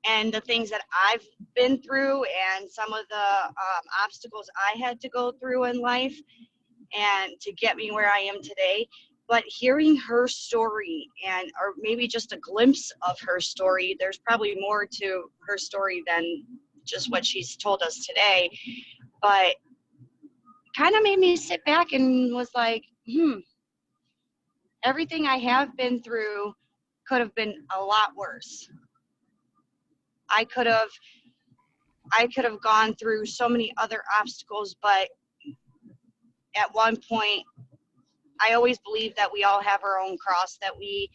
and the things that I've been through and some of the obstacles I had to go through in life and to get me where I am today. but hearing her story or maybe just a glimpse of her story, there's probably more to her story than just what she's told us today, but kind of made me sit back and was like, everything I have been through could have been a lot worse. I could have gone through so many other obstacles, but at one point, I always believe that we all have our own cross that we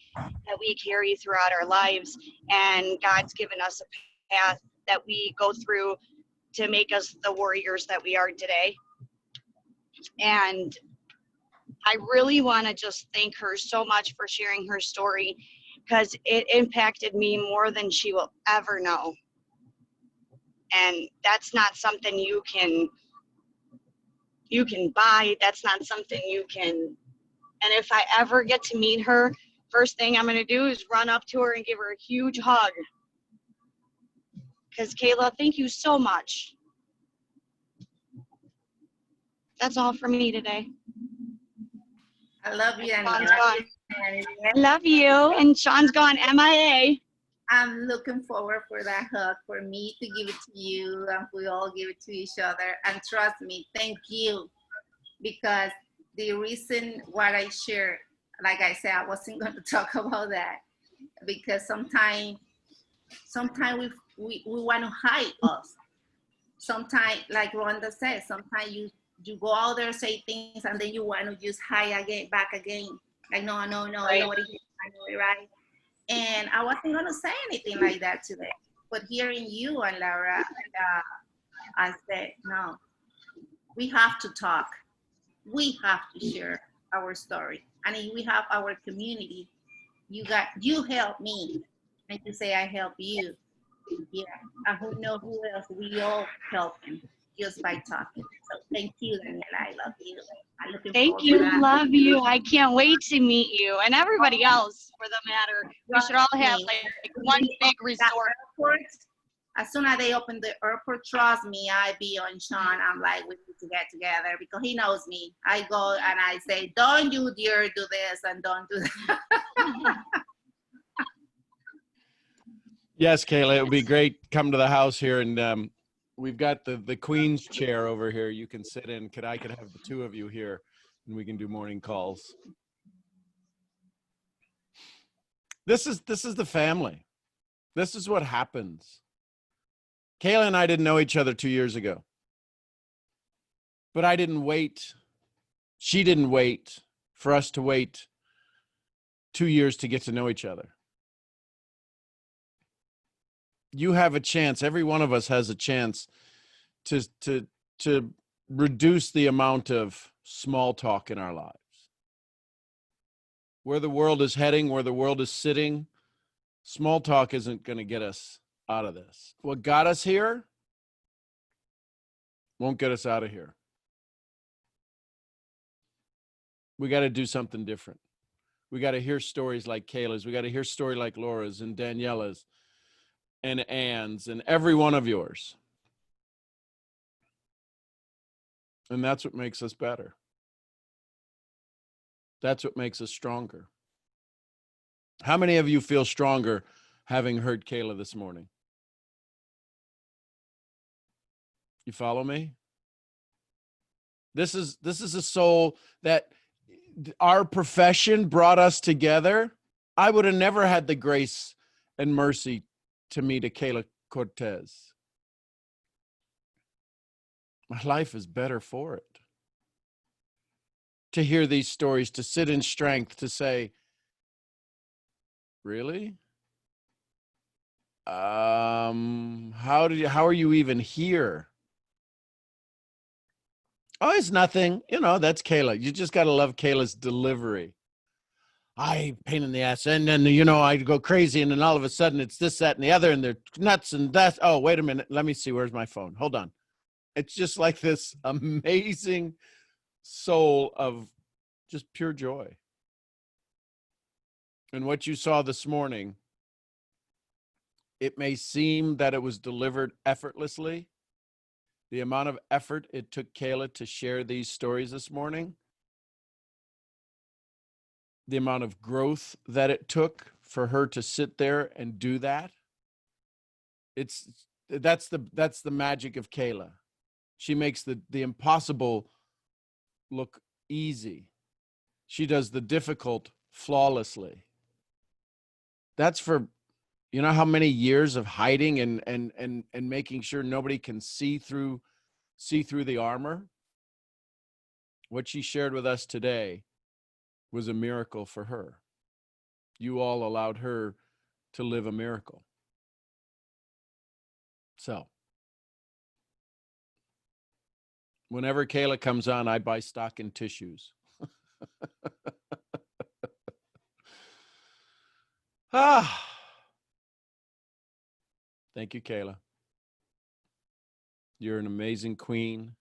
carry throughout our lives, and God's given us a path that we go through to make us the warriors that we are today. And I really want to just thank her so much for sharing her story, because it impacted me more than she will ever know. And that's not something you can buy. That's not something you can. And if I ever get to meet her, first thing I'm going to do is run up to her and give her a huge hug. Because Kayla, thank you so much. That's all for me today. I love you, and Sean's gone. I love you, and Sean's gone MIA. I'm looking forward for that hug, for me to give it to you, and we all give it to each other. And trust me, thank you, because the reason what I shared, like I said, I wasn't going to talk about that, because sometimes we want to hide us. Sometimes, like Rhonda said, sometimes you go out there, say things, and then you want to just hide back again. Like, no, right. Nobody I know it, right? And I wasn't going to say anything like that today. But hearing you and Laura, I said, no, we have to talk. We have to share our story. And if we have our community, you help me. And you say, I help you. Yeah, and who knows who else, we all help him just by talking. So thank you, Daniela. I love you. I'm looking Thank forward you, to that. love you. I can't wait to meet you, and everybody else for the matter. We should all have like one big resort. As soon as they open the airport, trust me, I be on Sean. I'm like, we need to get together, because he knows me. I go and I say, don't you dare do this and don't do that. Yes, Kayla, it would be great. Come to the house here, and we've got the Queen's chair over here. You can sit in. I could have the two of you here, and we can do morning calls. This is the family. This is what happens. Kayla and I didn't know each other 2 years ago, but I didn't wait. She didn't wait for us to wait 2 years to get to know each other. You have a chance. Every one of us has a chance to reduce the amount of small talk in our lives. Where the world is heading, where the world is sitting, small talk isn't going to get us out of this. What got us here won't get us out of here. We got to do something different. We got to hear stories like Kayla's. We got to hear stories like Laura's and Daniela's and Ann's and every one of yours. And that's what makes us better. That's what makes us stronger. How many of you feel stronger having heard Kayla this morning? You follow me? This is a soul that our profession brought us together. I would have never had the grace and mercy to meet a Kayla Cortez. My life is better for it. To hear these stories, to sit in strength, to say, really? How are you even here? Oh, it's nothing. You know, that's Kayla. You just got to love Kayla's delivery. Pain in the ass. And then, you know, I go crazy, and then all of a sudden it's this, that, and the other, and they're nuts and that. Oh, wait a minute. Let me see. Where's my phone? Hold on. It's just like this amazing soul of just pure joy. And what you saw this morning, it may seem that it was delivered effortlessly. The amount of effort it took Kayla to share these stories this morning, the amount of growth that it took for her to sit there and do that. That's the magic of Kayla. She makes the impossible look easy. She does the difficult flawlessly. That's for, you know how many years of hiding and making sure nobody can see through the armor? What she shared with us today was a miracle for her. You all allowed her to live a miracle. So, whenever Kayla comes on, I buy stock in tissues. Thank you, Kayla. You're an amazing queen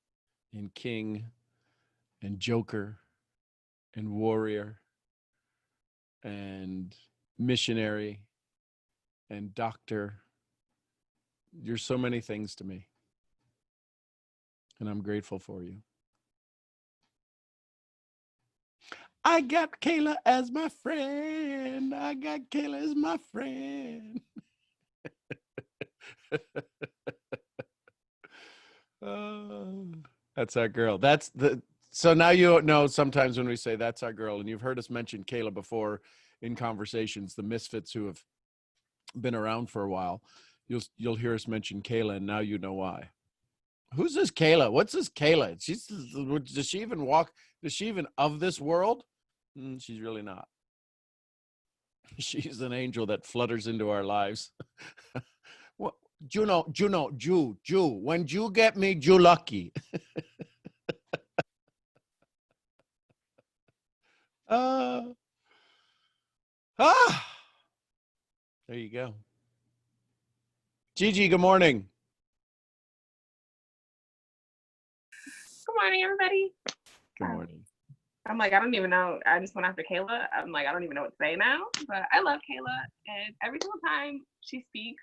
and king and joker and warrior and missionary and doctor. You're so many things to me, and I'm grateful for you. I got Kayla as my friend. I got Kayla as my friend. Oh, that's our girl. So now you know sometimes when we say that's our girl, and you've heard us mention Kayla before in conversations, the misfits who have been around for a while, you'll hear us mention Kayla, and now you know why. Who's this Kayla? What's this Kayla? Does she even walk? Is she even of this world? She's really not. She's an angel that flutters into our lives. Well, Juno, Jew. When you get me, Jew lucky. There you go. Gigi, good morning. Good morning, everybody. Good morning. I'm like, I don't even know. I just went after Kayla. I'm like, I don't even know what to say now, but I love Kayla. And every single time she speaks,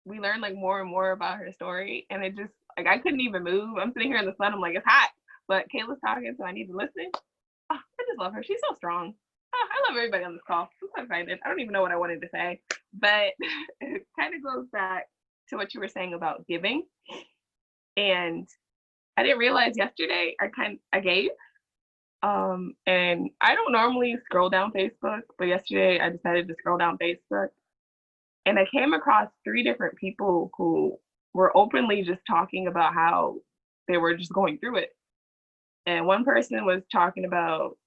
we learn like more and more about her story. And it just, like, I couldn't even move. I'm sitting here in the sun. I'm like, it's hot, but Kayla's talking, so I need to listen. Oh, I just love her. She's so strong. Oh, I love everybody on this call. I'm so excited. I don't even know what I wanted to say, but it kind of goes back to what you were saying about giving. And I didn't realize yesterday I gave. And I don't normally scroll down Facebook, but yesterday I decided to scroll down Facebook, and I came across 3 different people who were openly just talking about how they were just going through it. And one person was talking about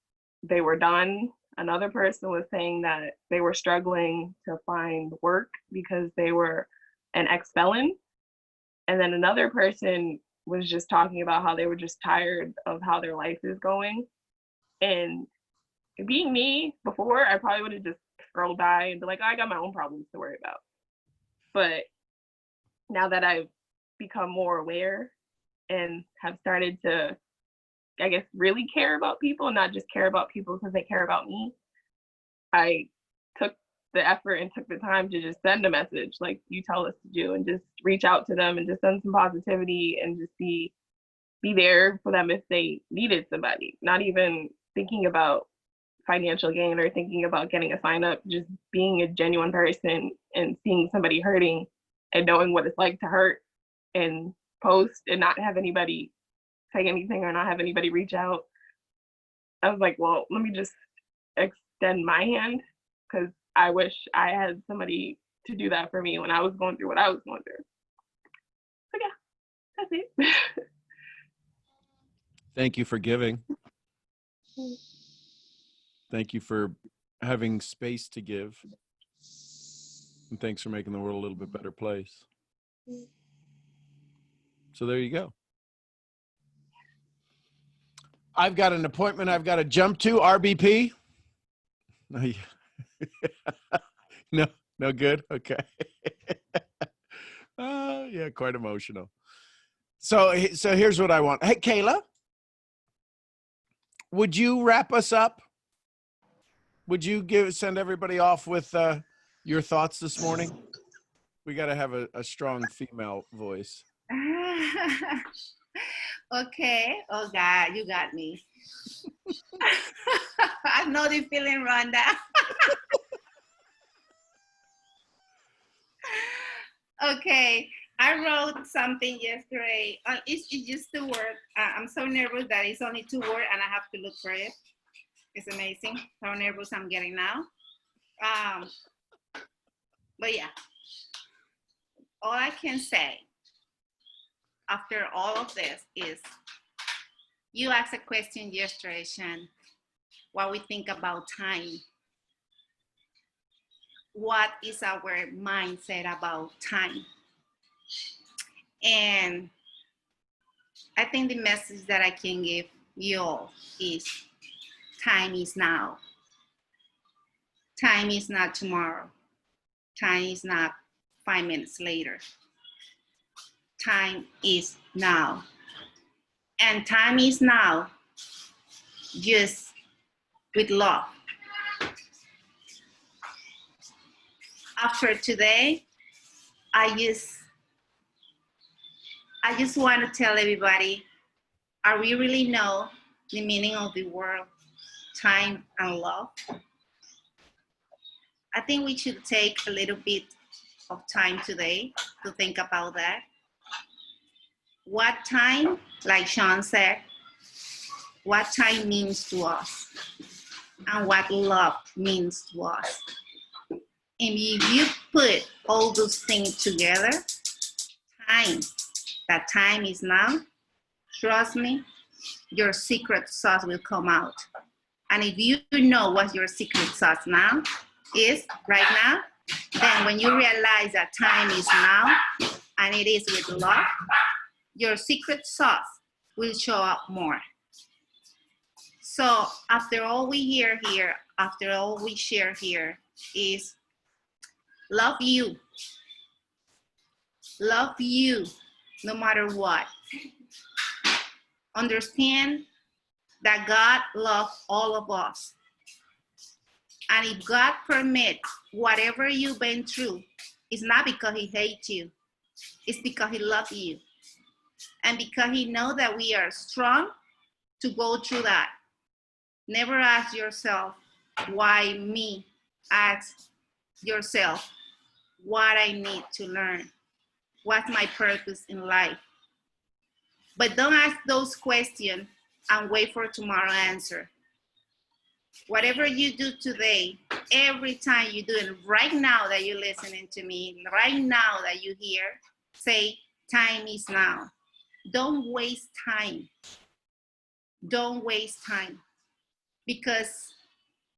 they were done. Another person was saying that they were struggling to find work because they were an ex-felon. And then another person was just talking about how they were just tired of how their life is going. And being me before, I probably would have just scrolled by and be like, oh, I got my own problems to worry about. But now that I've become more aware and have started to, I guess, really care about people, not just care about people because they care about me, I took the effort and took the time to just send a message like you tell us to do, and just reach out to them and just send some positivity and just be there for them if they needed somebody, not even thinking about financial gain or thinking about getting a sign up, just being a genuine person and seeing somebody hurting and knowing what it's like to hurt and post and not have anybody say anything or not have anybody reach out. I was like, well, let me just extend my hand, because I wish I had somebody to do that for me when I was going through what I was going through. So yeah, that's it. Thank you for giving. Thank you for having space to give. And thanks for making the world a little bit better place. So there you go. I've got an appointment I've got to jump to. RBP? No good? Okay. Yeah, quite emotional. So here's what I want. Hey, Kayla, would you wrap us up? Would you send everybody off with your thoughts this morning? We got to have a strong female voice. Okay. Oh God, you got me. I know the feeling, Rhonda. Okay, I wrote something yesterday. It's just the word. I'm so nervous that it's only 2 words and I have to look for it. It's amazing how nervous I'm getting now. But yeah, all I can say after all of this is, you asked a question yesterday, Shan, what we think about time. What is our mindset about time? And I think the message that I can give you all is, time is now. Time is not tomorrow. Time is not 5 minutes later. Time is now. And time is now just with love. After today, I just want to tell everybody, are we really know the meaning of the word time and love? I think we should take a little bit of time today to think about that. What time, like Sean said, what time means to us and what love means to us. And if you put all those things together, that time is now, trust me, your secret sauce will come out. And if you know what your secret sauce now is right now, then when you realize that time is now and it is with love, your secret sauce will show up more. So after all we hear here, after all we share here is love you. Love you no matter what. Understand that God loves all of us. And if God permits whatever you've been through, it's not because he hates you. It's because he loves you. And because he knows that we are strong to go through that. Never ask yourself, why me? Ask yourself, what I need to learn. What's my purpose in life? But don't ask those questions and wait for tomorrow answer. Whatever you do today, every time you do it, right now that you're listening to me, right now that you hear, say, time is now. Don't waste time. Don't waste time. Because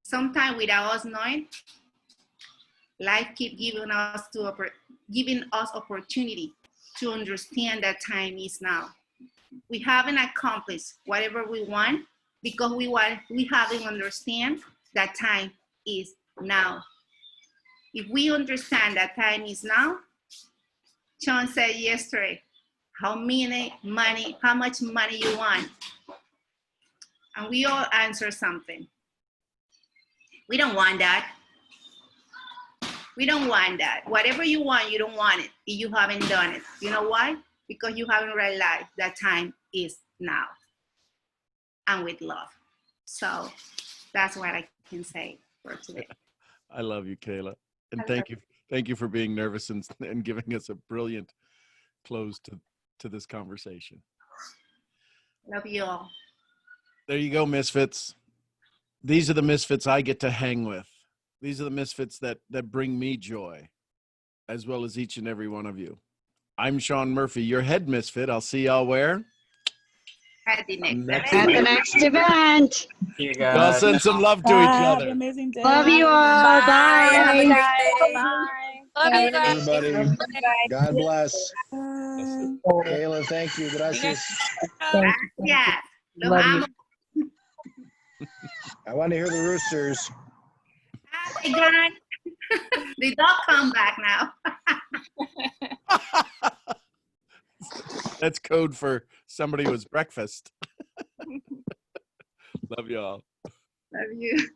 sometimes without us knowing, life keeps giving us opportunity to understand that time is now. We haven't accomplished whatever we want because we haven't understand that time is now. If we understand that time is now, Sean said yesterday, how much money you want? And we all answer something. We don't want that. We don't want that. Whatever you want, you don't want it if you haven't done it. You know why? Because you haven't realized that time is now and with love. So that's what I can say for today. I love you, Kayla. And thank you for being nervous and giving us a brilliant close to this conversation. Love you all. There you go, misfits. These are the misfits I get to hang with. These are the misfits that bring me joy, as well as each and every one of you. I'm Sean Murphy, your head misfit. I'll see y'all where? At the next At the next event. You Y'all guys. send some love to each Have other. an amazing day. Love you all. Bye. Have a great Bye. day. Love you guys. Everybody, God bless. Bye. Kayla, thank you. Gracias. Gracias. Los Love you. amo. I want to hear the roosters. They gone. They don't come back now. That's code for somebody was breakfast. Love y'all. Love you.